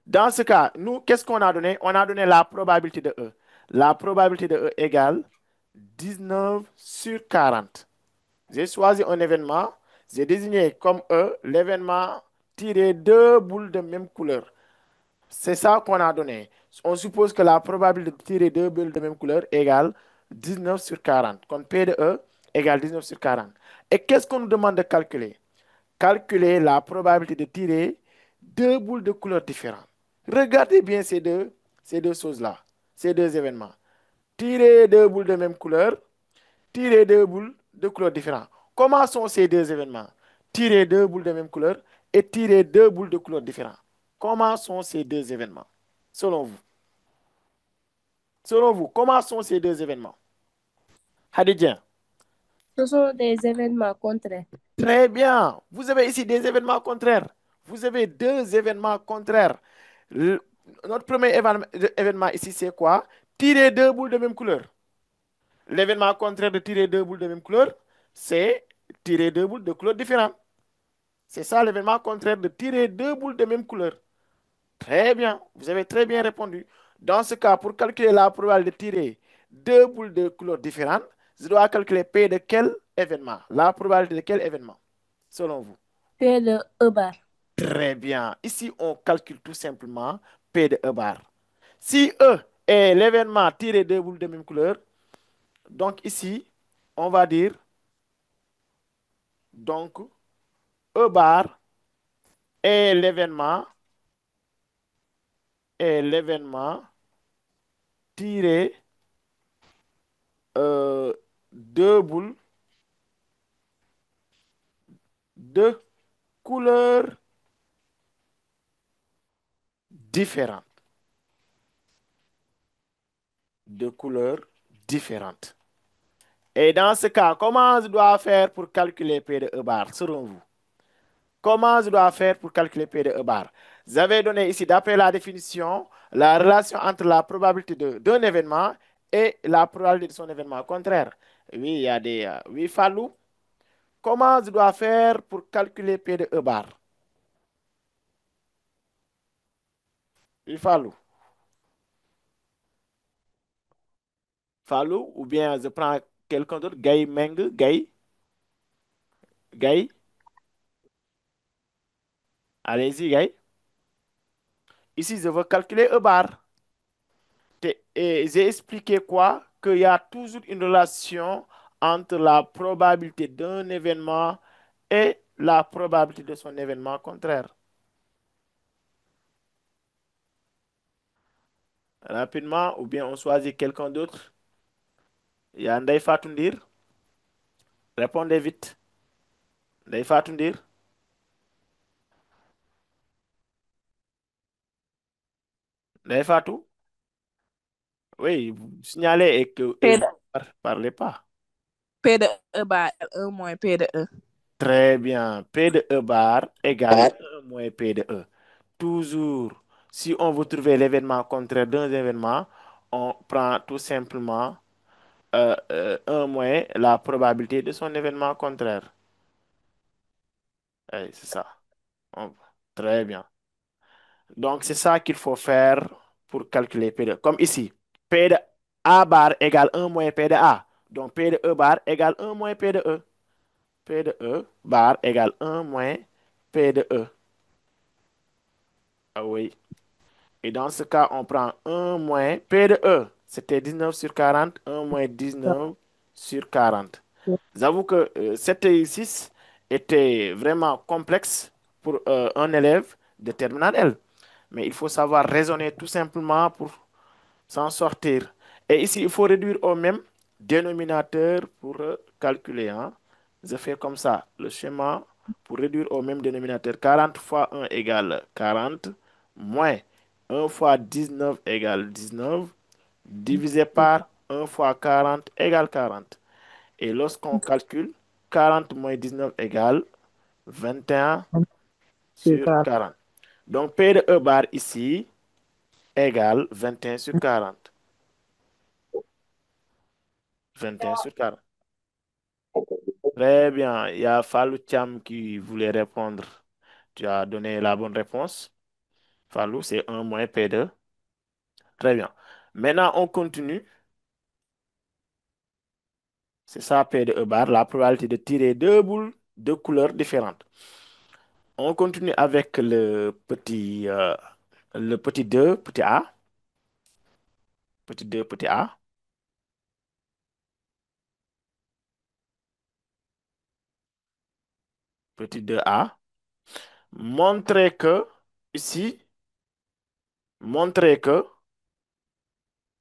Dans ce cas, nous, qu'est-ce qu'on a donné? On a donné la probabilité de E. La probabilité de E égale 19 sur 40. J'ai choisi un événement, j'ai désigné comme E l'événement tirer deux boules de même couleur. C'est ça qu'on a donné. On suppose que la probabilité de tirer deux bulles de même couleur égale 19 sur 40. Donc P de E égale 19 sur 40. Et qu'est-ce qu'on nous demande de calculer? Calculer la probabilité de tirer deux boules de couleurs différentes. Regardez bien ces deux choses-là, ces deux événements. Tirer deux boules de même couleur, tirer deux boules de couleurs différentes. Comment sont ces deux événements? Tirer deux boules de même couleur et tirer deux boules de couleurs différentes. Comment sont ces deux événements? Selon vous. Selon vous, comment sont ces deux événements? Hadidien. Ce sont des événements contraires. Très bien. Vous avez ici des événements contraires. Vous avez deux événements contraires. Le- Notre premier événement ici, c'est quoi? Tirer deux boules de même couleur. L'événement contraire de tirer deux boules de même couleur, c'est tirer deux boules de couleurs différentes. C'est ça l'événement contraire de tirer deux boules de même couleur. Très bien. Vous avez très bien répondu. Dans ce cas, pour calculer la probabilité de tirer deux boules de couleurs différentes, je dois calculer P de quel événement? La probabilité de quel événement, selon vous? P de E bar. Très bien. Ici, on calcule tout simplement P de E bar. Si E est l'événement tiré deux boules de même couleur, donc ici, on va dire, donc, E bar est l'événement tiré deux boules de couleurs différentes. De couleurs différentes. Et dans ce cas, comment je dois faire pour calculer P de E bar, selon vous? Comment je dois faire pour calculer P de E bar? Vous avez donné ici, d'après la définition, la relation entre la probabilité d'un événement et la probabilité de son événement contraire. Oui, il y a des... oui, Fallou. Comment je dois faire pour calculer P de E bar? Oui, Fallou. Fallou, ou bien je prends quelqu'un d'autre, Gay Meng, Gay, Gay. Allez-y, Gay. Ici, je veux calculer E bar. Et j'ai expliqué quoi? Qu'il y a toujours une relation entre la probabilité d'un événement et la probabilité de son événement contraire. Rapidement, ou bien on choisit quelqu'un d'autre. Il y a Ndeye Fatou Ndir. Répondez vite. Ndeye Fatou Ndir. Ndeye Fatou? Oui, vous signalez et que P et de, vous parlez pas. P de E bar L1 moins P de E. Très bien. P de E bar égale 1 moins P de E. Toujours, si on veut trouver l'événement contraire d'un événement, on prend tout simplement 1 moins la probabilité de son événement contraire. Oui, c'est ça. On- Très bien. Donc, c'est ça qu'il faut faire pour calculer P de E. Comme ici, P de A bar égale 1 moins P de A. Donc, P de E bar égale 1 moins P de E. P de E bar égale 1 moins P de E. Ah oui. Et dans ce cas, on prend 1 moins P de E. C'était 19 sur 40, 1 moins 19 sur 40. J'avoue que cet exercice était vraiment complexe pour un élève de terminale L. Mais il faut savoir raisonner tout simplement pour s'en sortir. Et ici, il faut réduire au même dénominateur pour calculer, hein. Je fais comme ça, le schéma pour réduire au même dénominateur. 40 fois 1 égale 40, moins 1 fois 19 égale 19, divisé par 1 fois 40 égale 40. Et lorsqu'on calcule, 40 moins 19 égale 21 C'est sur ça. 40. Donc, P de E bar ici égale 21 sur 40. 21 sur 40. Très bien. Il y a Falou Cham qui voulait répondre. Tu as donné la bonne réponse. Falou, c'est 1 moins P2. Très bien. Maintenant, on continue. C'est ça, P de E bar, la probabilité de tirer deux boules de couleurs différentes. On continue avec le petit 2, petit a. Petit 2, petit a. Petit 2a. Montrer que, ici, montrer que,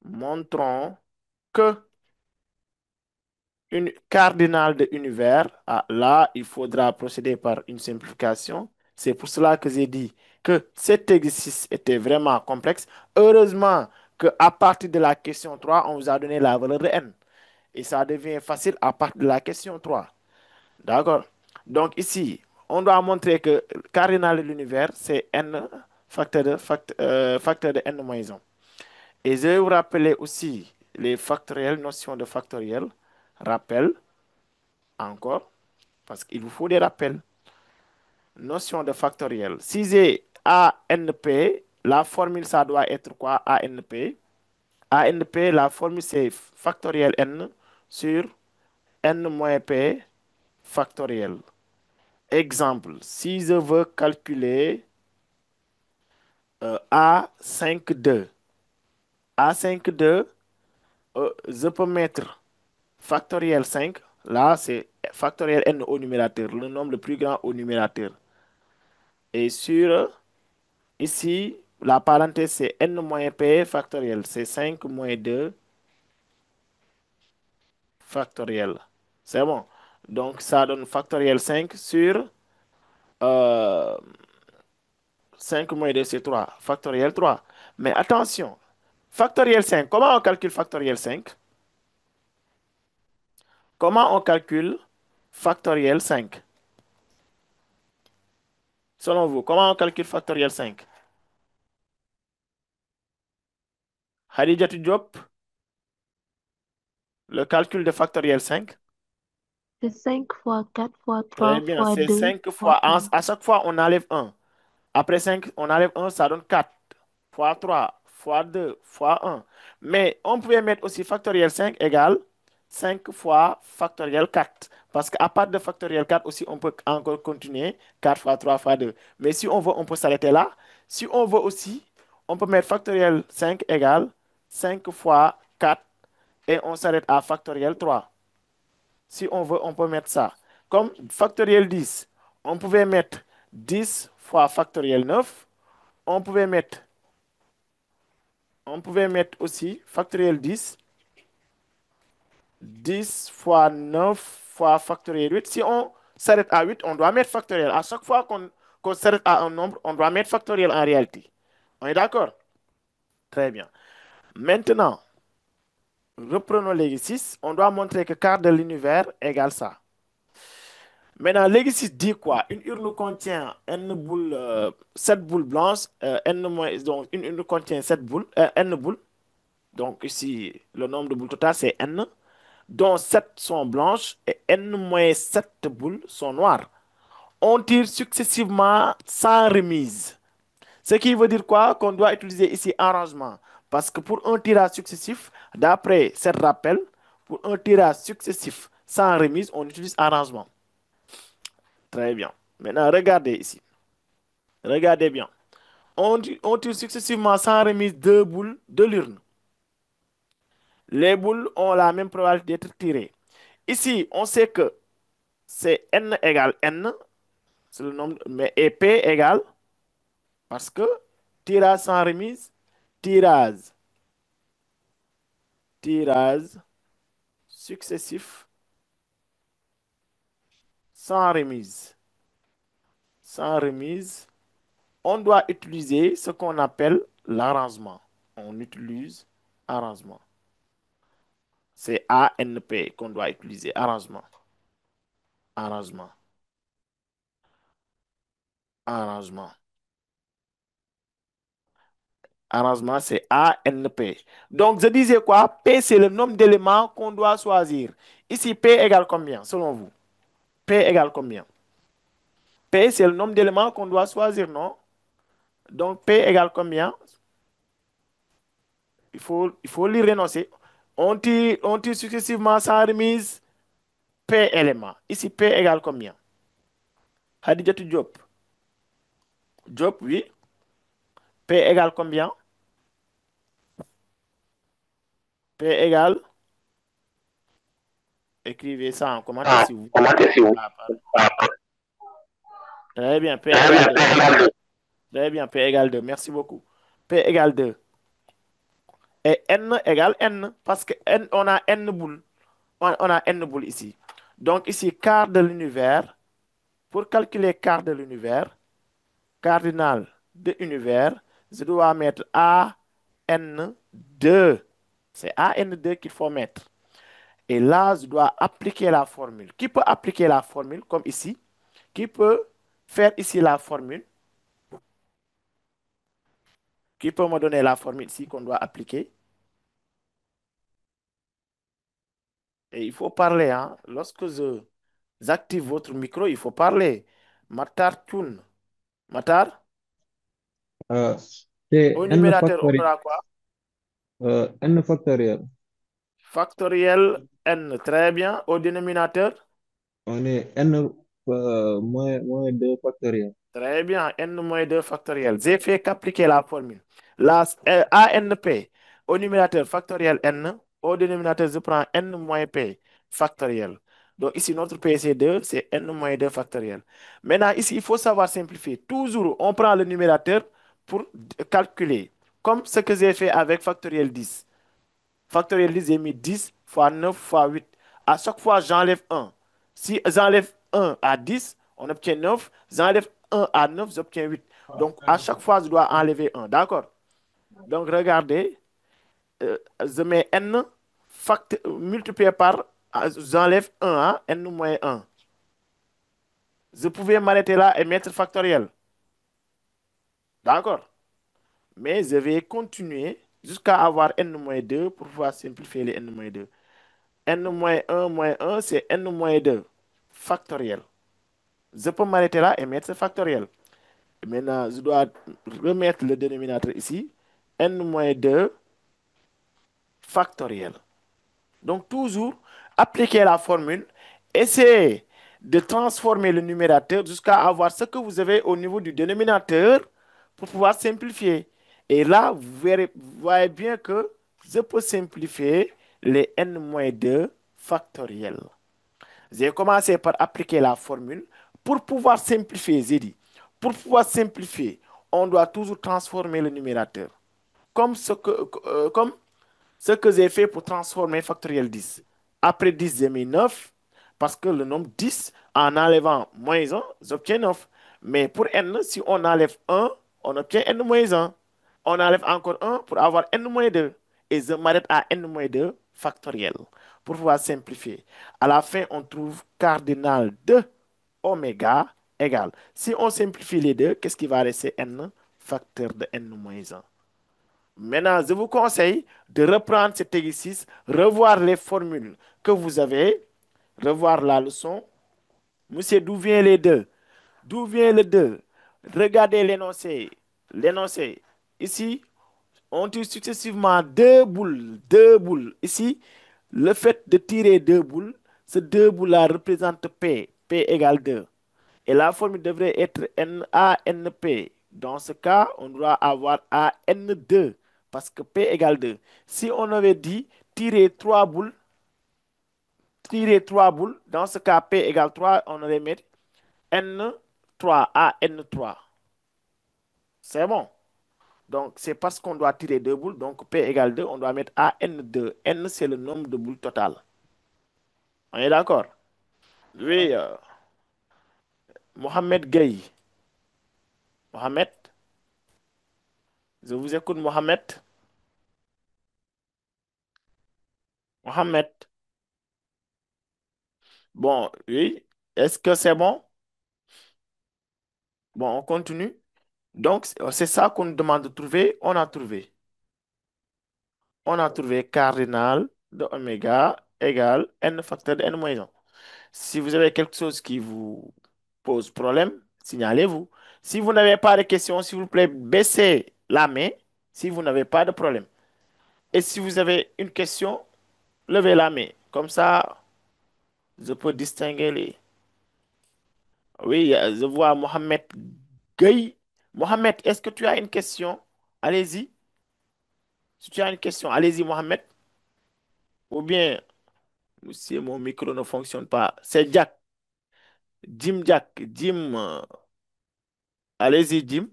montrons que une cardinale de univers, ah, là, il faudra procéder par une simplification. C'est pour cela que j'ai dit que cet exercice était vraiment complexe. Heureusement qu'à partir de la question 3, on vous a donné la valeur de n. Et ça devient facile à partir de la question 3. D'accord? Donc ici, on doit montrer que le cardinal de l'univers, c'est n facteur de n moins 1. Et je vais vous rappeler aussi les factoriels, notions de factoriel. Rappel, encore, parce qu'il vous faut des rappels. Notion de factoriel. Si j'ai ANP, la formule, ça doit être quoi? ANP. ANP, la formule, c'est factoriel n sur n moins p factoriel. Exemple, si je veux calculer A52, A52, je peux mettre factoriel 5. Là, c'est factoriel n au numérateur, le nombre le plus grand au numérateur. Et sur, ici, la parenthèse, c'est n moins p factoriel. C'est 5 moins 2 factoriel. C'est bon. Donc, ça donne factoriel 5 sur 5 moins 2, c'est 3. Factoriel 3. Mais attention, factoriel 5, comment on calcule factoriel 5? Comment on calcule factoriel 5? Selon vous, comment on calcule factoriel 5? Khadija Diop, le calcul de factoriel 5? C'est 5 fois 4 fois Très 3 bien, fois c'est 2 5 fois fois. 1. À chaque fois, on enlève un. Après 5, on enlève un, ça donne 4 fois 3 fois 2 fois un. Mais on pouvait mettre aussi factoriel 5 égale 5 fois factoriel 4. Parce qu'à part de factoriel 4 aussi, on peut encore continuer 4 fois 3 fois 2. Mais si on veut, on peut s'arrêter là. Si on veut aussi, on peut mettre factoriel 5 égale 5 fois 4 et on s'arrête à factoriel 3. Si on veut, on peut mettre ça. Comme factoriel 10, on pouvait mettre 10 fois factoriel 9. On pouvait mettre, aussi factoriel 10. 10 fois 9 fois factoriel 8. Si on s'arrête à 8, on doit mettre factoriel. À chaque fois qu'on s'arrête à un nombre, on doit mettre factoriel en réalité. On est d'accord? Très bien. Maintenant, reprenons l'exercice. On doit montrer que quart de l'univers égale ça. Maintenant, l'exercice dit quoi? Une urne contient n boules, 7 boules blanches, donc une urne contient 7 boules, n boules. Donc ici, le nombre de boules total, c'est n, dont 7 sont blanches et n-7 boules sont noires. On tire successivement sans remise. Ce qui veut dire quoi? Qu'on doit utiliser ici arrangement. Parce que pour un tirage successif, d'après cette rappel, pour un tirage successif sans remise, on utilise arrangement. Très bien. Maintenant, regardez ici. Regardez bien. On tire successivement sans remise deux boules de l'urne. Les boules ont la même probabilité d'être tirées. Ici, on sait que c'est n égale n, c'est le nombre, mais et p égale, parce que tirage sans remise, tirage successif sans remise. Sans remise, on doit utiliser ce qu'on appelle l'arrangement. On utilise arrangement. C'est ANP qu'on doit utiliser. Arrangement. Arrangement. Arrangement. Arrangement, c'est ANP. Donc, je disais quoi? P, c'est le nombre d'éléments qu'on doit choisir. Ici, P égale combien, selon vous? P égale combien? P, c'est le nombre d'éléments qu'on doit choisir, non? Donc, P égale combien? Il faut l'y renoncer. On tire successivement sans remise P éléments. Ici, P égale combien? Hadidjatou Diop. Diop, oui. P égale combien? P égale, écrivez ça en commentaire si vous voulez. Très bien, P égale 2. Très bien, P égale 2. Merci beaucoup. P égale 2. Et N égale N, parce que N, on a N boules. On a N boules ici. Donc ici, quart de l'univers. Pour calculer quart de l'univers, cardinal de l'univers, je dois mettre AN2. C'est AN2 qu'il faut mettre. Et là, je dois appliquer la formule. Qui peut appliquer la formule, comme ici? Qui peut faire ici la formule? Qui peut me donner la formule ici qu'on doit appliquer? Et il faut parler, hein. Lorsque j'active votre micro, il faut parler. Matar Tune. Matar, Euh, c'est au n numérateur, on factoriel. aura quoi? N factoriel. Factoriel n. Très bien. Au dénominateur? On est n moins 2 factoriel. Très bien. N-2 factoriel. J'ai fait qu'appliquer la formule. La ANP. Au numérateur, factoriel n. Au dénominateur, je prends n-p factoriel. Donc ici, notre P, c'est 2, c'est n-2 factoriel. Maintenant, ici, il faut savoir simplifier. Toujours, on prend le numérateur pour calculer. Comme ce que j'ai fait avec factoriel 10. Factoriel 10, j'ai mis 10 fois 9 fois 8. À chaque fois, j'enlève 1. Si j'enlève 1 à 10, on obtient 9. J'enlève 1 à 9, j'obtiens 8. Donc, à chaque fois, je dois enlever 1. D'accord? Donc, regardez. Je mets n multiplié par, j'enlève 1, hein, n moins 1. Je pouvais m'arrêter là et mettre factoriel. D'accord? Mais je vais continuer jusqu'à avoir n moins 2 pour pouvoir simplifier les n moins 2. N-1 moins 1, c'est n moins 2 factoriel. Je peux m'arrêter là et mettre factoriel. Maintenant, je dois remettre le dénominateur ici. N moins 2 factoriel. Donc, toujours appliquer la formule. Essayez de transformer le numérateur jusqu'à avoir ce que vous avez au niveau du dénominateur pour pouvoir simplifier. Et là, vous voyez bien que je peux simplifier les n-2 factoriels. J'ai commencé par appliquer la formule. Pour pouvoir simplifier, j'ai dit, pour pouvoir simplifier, on doit toujours transformer le numérateur. Comme ce que j'ai fait pour transformer factoriel 10. Après 10, j'ai mis 9, parce que le nombre 10, en enlevant moins 1, j'obtiens 9. Mais pour n, si on enlève 1, on obtient n-1. On enlève encore 1 pour avoir n-2. Et je m'arrête à n-2 factoriel pour pouvoir simplifier. À la fin, on trouve cardinal de oméga égale. Si on simplifie les deux, qu'est-ce qui va rester n facteur de n-1? Maintenant, je vous conseille de reprendre cet exercice, revoir les formules que vous avez, revoir la leçon. Monsieur, d'où vient les deux? D'où vient le 2? Regardez l'énoncé. L'énoncé. Ici, on tire successivement deux boules. Deux boules. Ici, le fait de tirer deux boules, ces deux boules-là représentent P. P égale 2. Et la formule devrait être NaNP. Dans ce cas, on doit avoir AN2 parce que P égale 2. Si on avait dit tirer trois boules, dans ce cas P égale 3, on aurait mis N3, AN3. C'est bon. Donc, c'est parce qu'on doit tirer deux boules, donc P égale 2, on doit mettre AN2. N, c'est le nombre de boules total. On est d'accord? Oui, Mohamed Gueye. Mohamed, je vous écoute, Mohamed. Mohamed. Bon, oui. Est-ce que c'est bon? Bon, on continue. Donc, c'est ça qu'on nous demande de trouver. On a trouvé. On a trouvé cardinal de oméga égale n facteur de n-1. Si vous avez quelque chose qui vous pose problème, signalez-vous. Si vous n'avez pas de questions, s'il vous plaît, baissez la main si vous n'avez pas de problème. Et si vous avez une question, levez la main. Comme ça, je peux distinguer les... Oui, je vois Mohamed Gueye. Mohamed, est-ce que tu as une question? Allez-y. Si tu as une question, allez-y, Mohamed. Ou bien, si mon micro ne fonctionne pas, c'est Jack. Jim Jack. Jim, allez-y, Jim.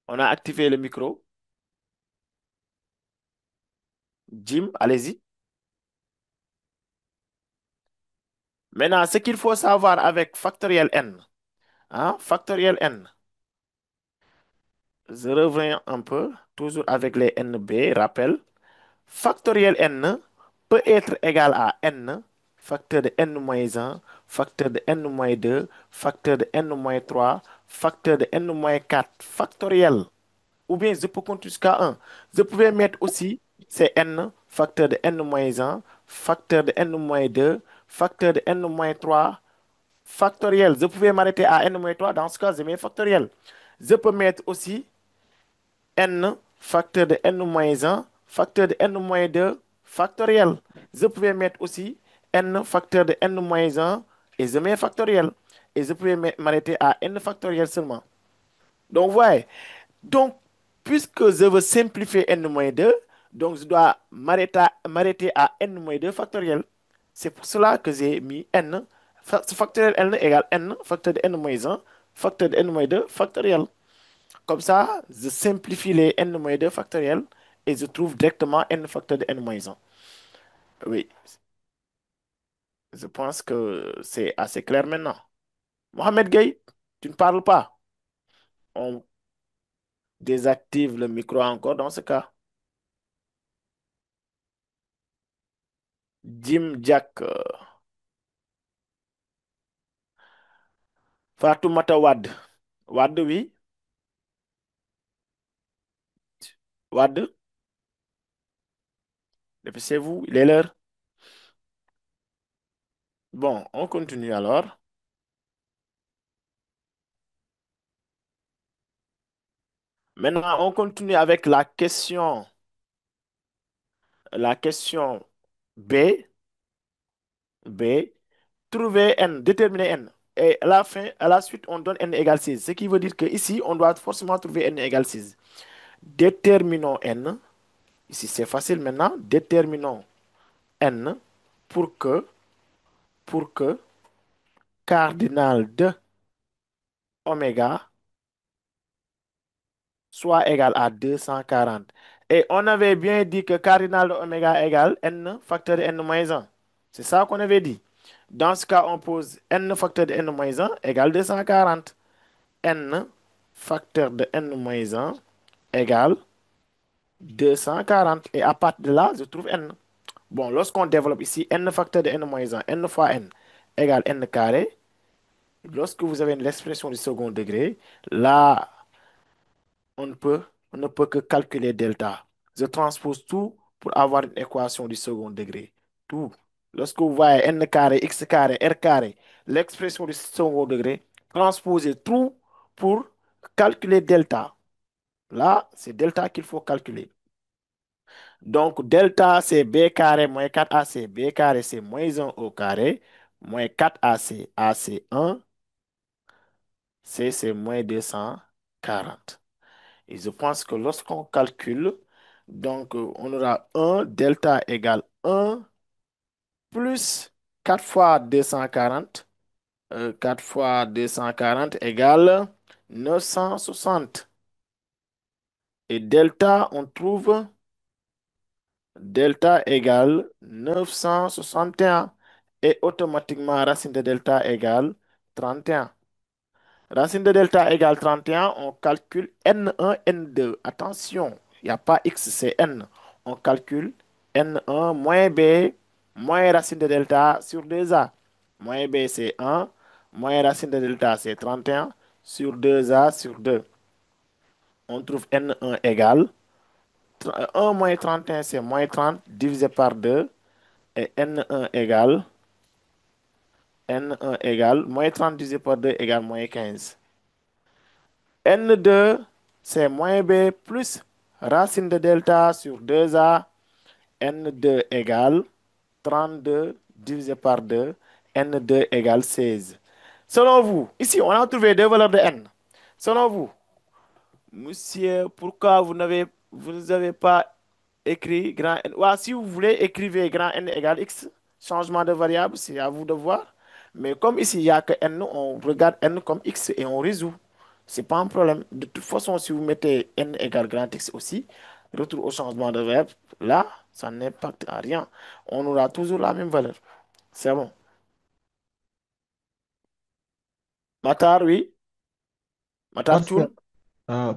On a activé le micro. Jim, allez-y. Maintenant, ce qu'il faut savoir avec factoriel n. Hein, factoriel n. Je reviens un peu, toujours avec les NB, rappel. Factoriel n peut être égal à n, facteur de n-1, facteur de n-2, facteur de n-3, facteur de n-4, factoriel. Ou bien je peux compter jusqu'à 1. Je pouvais mettre aussi c'est n, facteur de n-1, facteur de n-2, facteur de n-3, factoriel. Je pouvais m'arrêter à n-3, dans ce cas, je mets factoriel. Je peux mettre aussi n, facteur de n-1, facteur de n-2, factoriel. Je pouvais mettre aussi n, facteur de n-1, et je mets factoriel. Et je pouvais m'arrêter à n factoriel seulement. Donc, voyez. Donc, puisque je veux simplifier n-2, donc je dois m'arrêter à n-2 factoriel. C'est pour cela que j'ai mis n. Factoriel n égale n, facteur de n-1, facteur de n-2 factoriel. Comme ça, je simplifie les n-2 factoriels et je trouve directement n facteur de n-1. Oui, je pense que c'est assez clair maintenant. Mohamed Gueye, tu ne parles pas. On désactive le micro encore dans ce cas. Jim Jack, Fatoumata Wad. Wad, oui. Wad, c'est vous, il est l'heure. Bon, on continue alors. Maintenant, on continue avec la question B. B. Trouver n, déterminer n. Et à la fin, à la suite, on donne n égale 6. Ce qui veut dire que ici, on doit forcément trouver n égale 6. Déterminons n. Ici, c'est facile maintenant. Déterminons n pour que cardinal de oméga soit égal à 240. Et on avait bien dit que cardinal de oméga égale n facteur de n moins 1. C'est ça qu'on avait dit. Dans ce cas, on pose n facteur de n moins 1 égale 240. N facteur de n moins 1 égale 240. Et à partir de là, je trouve n. Bon, lorsqu'on développe ici n facteur de n moins 1, n fois n égale n carré. Lorsque vous avez l'expression du second degré, là, on ne peut, on ne peut que calculer delta. Je transpose tout pour avoir une équation du second degré. Tout. Lorsque vous voyez n carré, x carré, r carré, l'expression du second degré, transposez tout pour calculer delta. Là, c'est delta qu'il faut calculer. Donc, delta, c'est b carré moins 4ac. B carré, c'est moins 1 au carré, moins 4ac. A, c'est 1. C, c'est moins 240. Et je pense que lorsqu'on calcule, donc on aura 1 delta égale 1 plus 4 fois 240. 4 fois 240 égale 960. Et delta, on trouve delta égale 961. Et automatiquement, racine de delta égale 31. Racine de delta égale 31, on calcule N1, N2. Attention, il n'y a pas X, c'est N. On calcule N1 moins B moins racine de delta sur 2A. Moins B, c'est 1. Moins racine de delta, c'est 31 sur 2A sur 2. On trouve N1 égale 1 moins 31, c'est moins 30 divisé par 2. Et N1 égale moins 30 divisé par 2 égale moins 15. N2, c'est moins B plus racine de delta sur 2A. N2 égale 32 divisé par 2. N2 égale 16. Selon vous, ici, on a trouvé deux valeurs de N. Selon vous, monsieur, pourquoi vous n'avez pas écrit grand N? Ouais, si vous voulez, écrivez grand N égale X. Changement de variable, c'est à vous de voir. Mais comme ici, il n'y a que N, on regarde N comme X et on résout. C'est pas un problème. De toute façon, si vous mettez N égale grand X aussi, retour au changement de variable, là, ça n'impacte à rien. On aura toujours la même valeur. C'est bon. Matar, oui. Matar Parce que, Tchoun.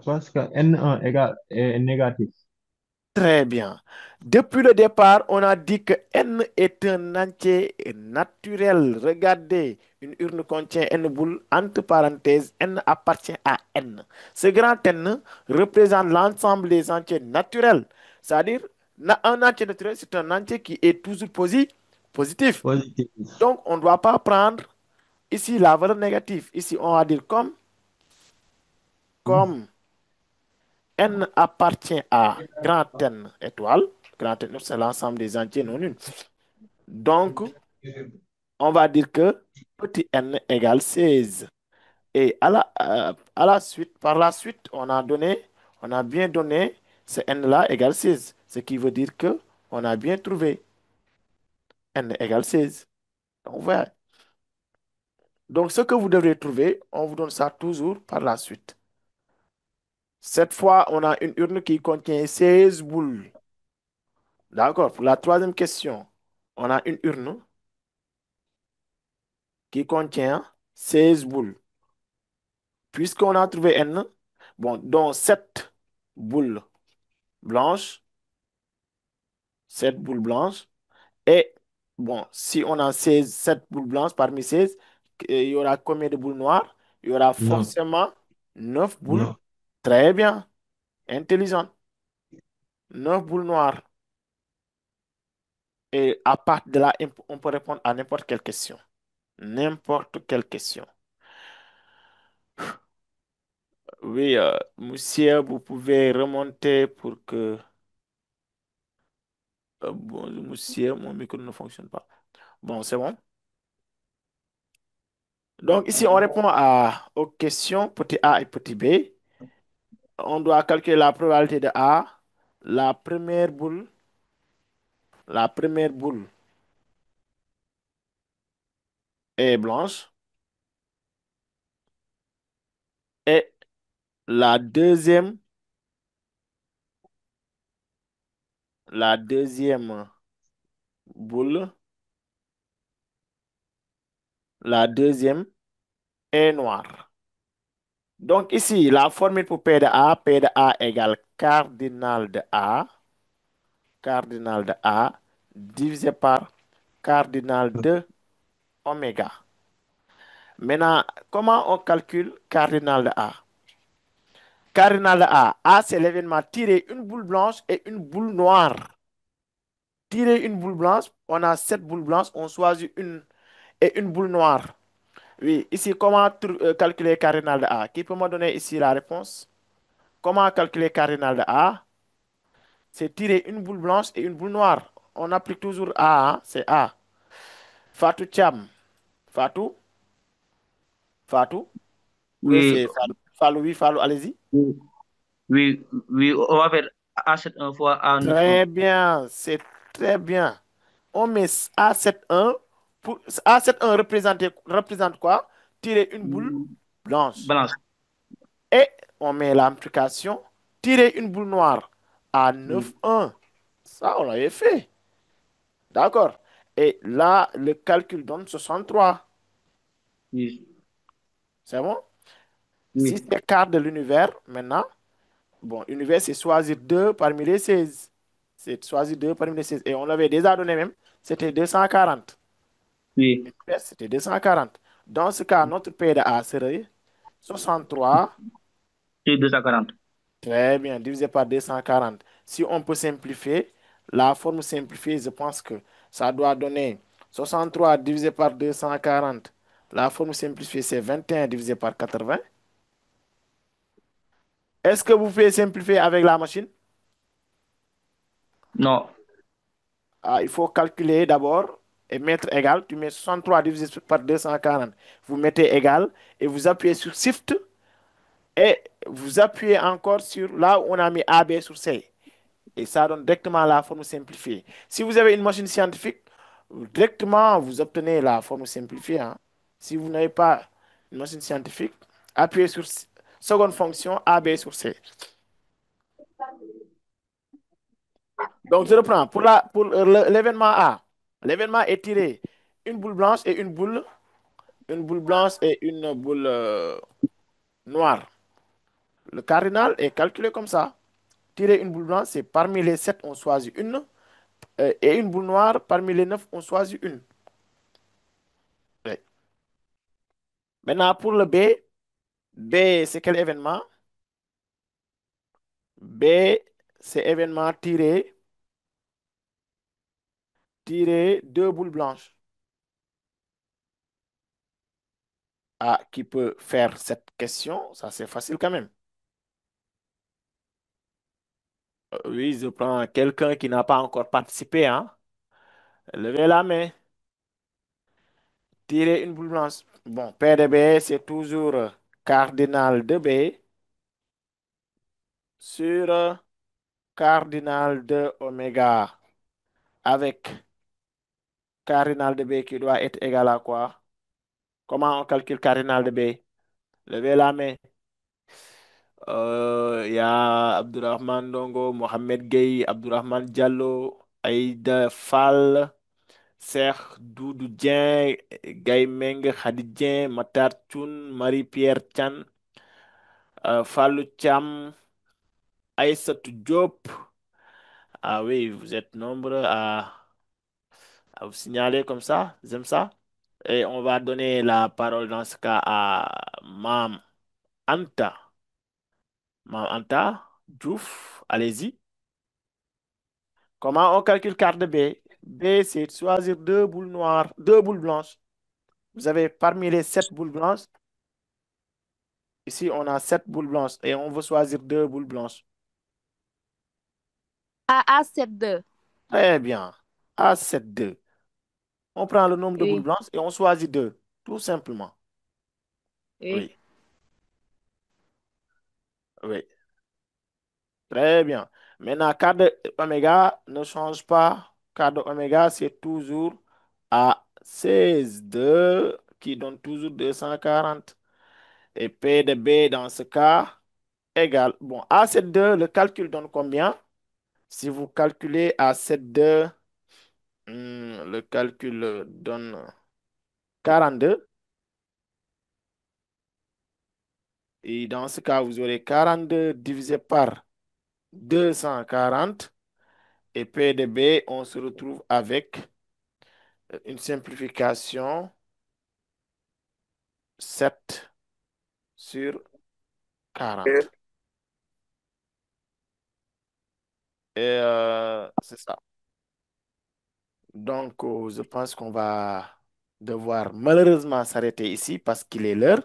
parce que N1 est négatif. Très bien. Depuis le départ, on a dit que n est un entier naturel. Regardez, une urne contient n boules, entre parenthèses, n appartient à n. Ce grand n représente l'ensemble des entiers naturels. C'est-à-dire, un entier naturel, c'est un entier qui est toujours positif. Positif. Donc, on ne doit pas prendre ici la valeur négative. Ici, on va dire comme n appartient à grand N étoile. Grand N, c'est l'ensemble des entiers non nuls. Donc, on va dire que petit n égale 16. Et à la suite, par la suite, on a bien donné ce n-là égale 16. Ce qui veut dire que on a bien trouvé n égale 16. Donc, voilà. Donc, ce que vous devrez trouver, on vous donne ça toujours par la suite. Cette fois, on a une urne qui contient 16 boules. D'accord. Pour la troisième question, on a une urne qui contient 16 boules. Puisqu'on a trouvé N, bon, dont 7 boules blanches, 7 boules blanches, et bon, si on a 7 boules blanches parmi 16, il y aura combien de boules noires? Il y aura Non, forcément 9 boules. non. Très bien, intelligent. 9 boules noires. Et à partir de là, on peut répondre à n'importe quelle question. N'importe quelle question. Oui, monsieur, vous pouvez remonter pour que... bon, monsieur, mon micro ne fonctionne pas. Bon, c'est bon. Donc ici, on répond aux questions petit a et petit b. On doit calculer la probabilité de A, La première boule, la première boule est blanche et la deuxième, la deuxième boule, la deuxième est noire. Donc ici, la formule pour P de A égale cardinal de A divisé par cardinal de oméga. Maintenant, comment on calcule cardinal de A? Cardinal de A c'est l'événement tirer une boule blanche et une boule noire. Tirer une boule blanche, on a 7 boules blanches, on choisit une et une boule noire. Oui, ici, comment calculer cardinal de A? Qui peut me donner ici la réponse? Comment calculer cardinal de A? C'est tirer une boule blanche et une boule noire. On applique toujours A, hein, c'est A. Fatou Cham. Fatou? Fatou? Oui, Oui, c'est Fatou. Fallou, oui, Fallou, allez-y. oui, oui, oui, on va faire A7 fois A9 Très bien, c'est très bien. On met A71 pour A71 représente quoi? Tirer une boule blanche. balance. Et on met l'implication tirer une boule noire à Oui, 9,1. Ça, on l'avait fait. D'accord. Et là, le calcul donne 63. oui, C'est bon? Si oui, c'est quart de l'univers, maintenant, bon, univers, c'est choisir 2 parmi les 16. C'est choisir 2 parmi les 16. Et on l'avait déjà donné même, c'était 240. oui, Univers, c'était 240. Dans ce cas, notre P de A serait 63. c'est 240. Très bien, divisé par 240. Si on peut simplifier, la forme simplifiée, je pense que ça doit donner 63 divisé par 240. La forme simplifiée, c'est 21 divisé par 80. Est-ce que vous pouvez simplifier avec la machine? Non, Ah, il faut calculer d'abord et mettre égal. Tu mets 63 divisé par 240. Vous mettez égal et vous appuyez sur Shift et vous appuyez encore sur là où on a mis AB sur C. Et ça donne directement la forme simplifiée. Si vous avez une machine scientifique, directement, vous obtenez la forme simplifiée, hein. Si vous n'avez pas une machine scientifique, appuyez sur seconde fonction AB sur C. Donc, je reprends. Pour l'événement A, l'événement est tiré une boule blanche et une boule blanche et une boule noire. Le cardinal est calculé comme ça. Tirer une boule blanche, c'est parmi les 7, on choisit une. Et une boule noire, parmi les 9, on choisit une. Ouais. Maintenant, pour le B, B, c'est quel événement? B, c'est événement tirer deux boules blanches. Ah, qui peut faire cette question? Ça, c'est facile quand même. Oui, je prends quelqu'un qui n'a pas encore participé, hein. Levez la main. Tirer une boule blanche. Bon, P de B, c'est toujours cardinal de B sur cardinal de oméga avec cardinal de B qui doit être égal à quoi? Comment on calcule cardinal de B? Levez la main. Il y a Abdurrahman Dongo, Mohamed Gueye, Abdurrahman Diallo, Aïda Fall, Cheikh Doudou Dieng, Gaye Meng, Khady Dieng, Matar Thioune, Marie-Pierre Thian, Fallou Thiam, Aïssatou Diop. Ah oui, vous êtes nombreux à vous signaler comme ça. J'aime ça. Et on va donner la parole dans ce cas à Mam Anta. Mam Anta Diouf, allez-y. Comment on calcule carte de B? B, c'est choisir deux boules noires, deux boules blanches. Vous avez parmi les 7 boules blanches, ici on a 7 boules blanches et on veut choisir deux boules blanches. A72. Très bien. A, 7, 2. On prend le nombre de boules Oui, blanches et on choisit deux, tout simplement. oui. Oui, oui. Très bien. Maintenant, K de oméga ne change pas. K de oméga, c'est toujours à 16,2 qui donne toujours 240. Et P de B dans ce cas égale. Bon, a 2 le calcul donne combien? Si vous calculez a 2 le calcul donne 42. Et dans ce cas, vous aurez 42 divisé par 240. Et P de B, on se retrouve avec une simplification 7 sur 40. Et c'est ça. Donc, je pense qu'on va devoir malheureusement s'arrêter ici parce qu'il est l'heure.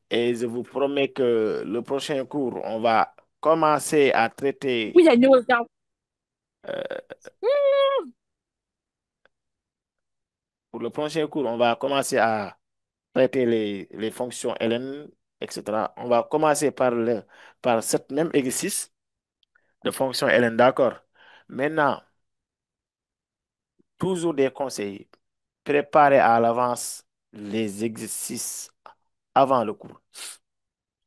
Et je vous promets que le prochain cours, on va commencer à traiter, Oui, il y a une euh, pour le prochain cours, on va commencer à traiter les fonctions ln, etc. On va commencer par cet même exercice de fonction ln, d'accord? Maintenant, toujours des conseils. Préparez à l'avance les exercices avant le cours.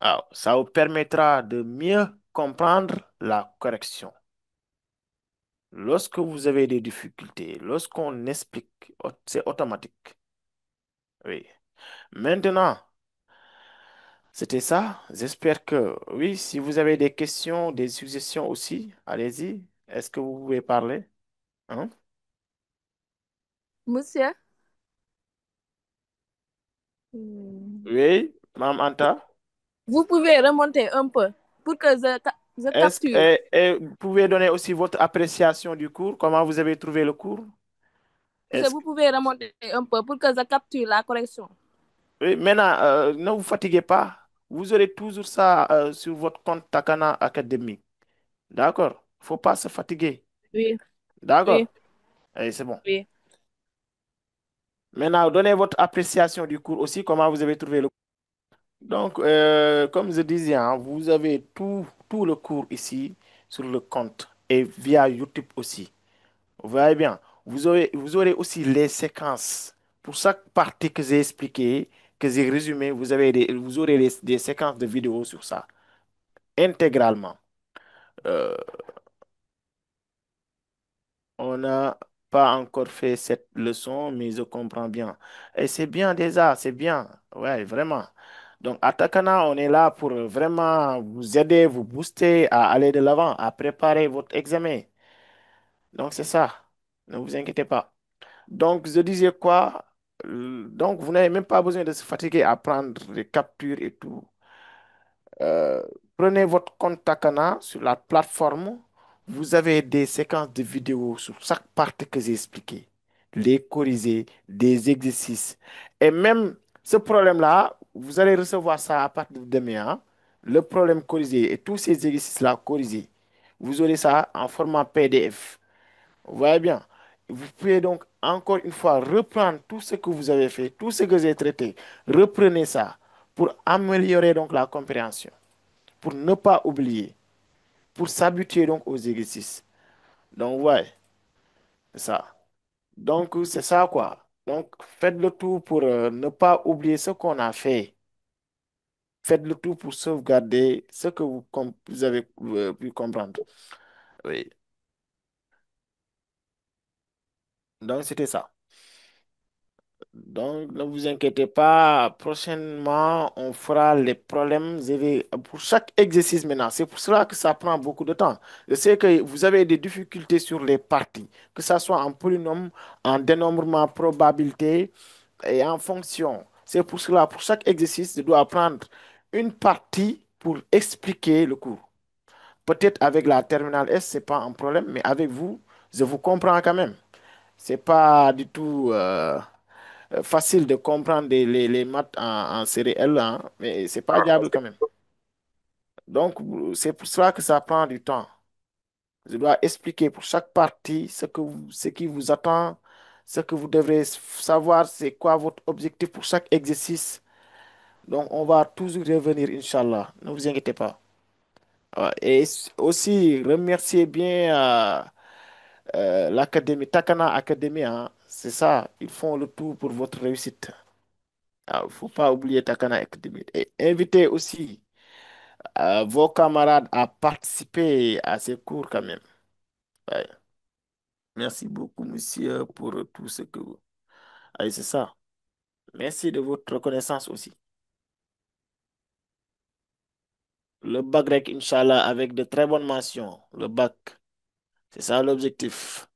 Alors, ça vous permettra de mieux comprendre la correction. Lorsque vous avez des difficultés, lorsqu'on explique, c'est automatique. Oui. Maintenant, c'était ça. J'espère que, oui, si vous avez des questions, des suggestions aussi, allez-y. Est-ce que vous pouvez parler? Hein? Monsieur, Oui, Mme Anta? vous pouvez remonter un peu pour que je capture. Vous pouvez donner aussi votre appréciation du cours? Comment vous avez trouvé le cours? Monsieur, Est-ce vous pouvez remonter un peu pour que je capture la correction. Oui, maintenant, ne vous fatiguez pas. Vous aurez toujours ça sur votre compte Takana Academy. D'accord? Il ne faut pas se fatiguer. Oui, D'accord? oui, Allez, c'est bon. oui. Maintenant, donnez votre appréciation du cours aussi, comment vous avez trouvé le cours. Donc, comme je disais, hein, vous avez tout le cours ici sur le compte et via YouTube aussi. Vous voyez bien, vous aurez aussi les séquences. Pour chaque partie que j'ai expliquée, que j'ai résumé, vous aurez des séquences de vidéos sur ça, intégralement. Euh, on n'a pas encore fait cette leçon, mais je comprends bien. Et c'est bien déjà, c'est bien. Ouais, vraiment. Donc, à Takana, on est là pour vraiment vous aider, vous booster à aller de l'avant, à préparer votre examen. Donc, c'est ça. Ne vous inquiétez pas. Donc, je disais quoi? Donc, vous n'avez même pas besoin de se fatiguer à prendre les captures et tout. Euh, Prenez votre compte Takana sur la plateforme. Vous avez des séquences de vidéos sur chaque partie que j'ai expliqué. Les corriger, des exercices. Et même ce problème-là, vous allez recevoir ça à partir de demain, hein. Le problème corrigé et tous ces exercices-là corrigés. Vous aurez ça en format PDF. Vous voyez bien. Vous pouvez donc encore une fois reprendre tout ce que vous avez fait, tout ce que j'ai traité. Reprenez ça pour améliorer donc la compréhension, pour ne pas oublier, pour s'habituer donc aux exercices. Donc, ouais, c'est ça. Donc, c'est ça quoi. Donc, faites le tout pour ne pas oublier ce qu'on a fait. Faites le tout pour sauvegarder ce que vous avez pu comprendre. Oui. Donc, c'était ça. Donc, ne vous inquiétez pas, prochainement, on fera les problèmes pour chaque exercice maintenant. C'est pour cela que ça prend beaucoup de temps. Je sais que vous avez des difficultés sur les parties, que ce soit en polynôme, en dénombrement, probabilité et en fonction. C'est pour cela, pour chaque exercice, je dois prendre une partie pour expliquer le cours. Peut-être avec la terminale S, ce n'est pas un problème, mais avec vous, je vous comprends quand même. C'est pas du tout facile de comprendre les maths en série L, hein, mais c'est pas diable quand même. Donc, c'est pour cela que ça prend du temps. Je dois expliquer pour chaque partie ce qui vous attend, ce que vous devrez savoir, c'est quoi votre objectif pour chaque exercice. Donc, on va toujours revenir, Inch'Allah. Ne vous inquiétez pas. Aussi, remerciez bien l'Académie, Takana Academy, hein. C'est ça, ils font le tout pour votre réussite. Il ne faut pas oublier Takana Academy. Et invitez aussi vos camarades à participer à ces cours quand même. Ouais. Merci beaucoup, monsieur, pour tout ce que vous... Allez, c'est ça. Merci de votre reconnaissance aussi. Le bac grec, Inch'Allah, avec de très bonnes mentions. Le bac, c'est ça l'objectif.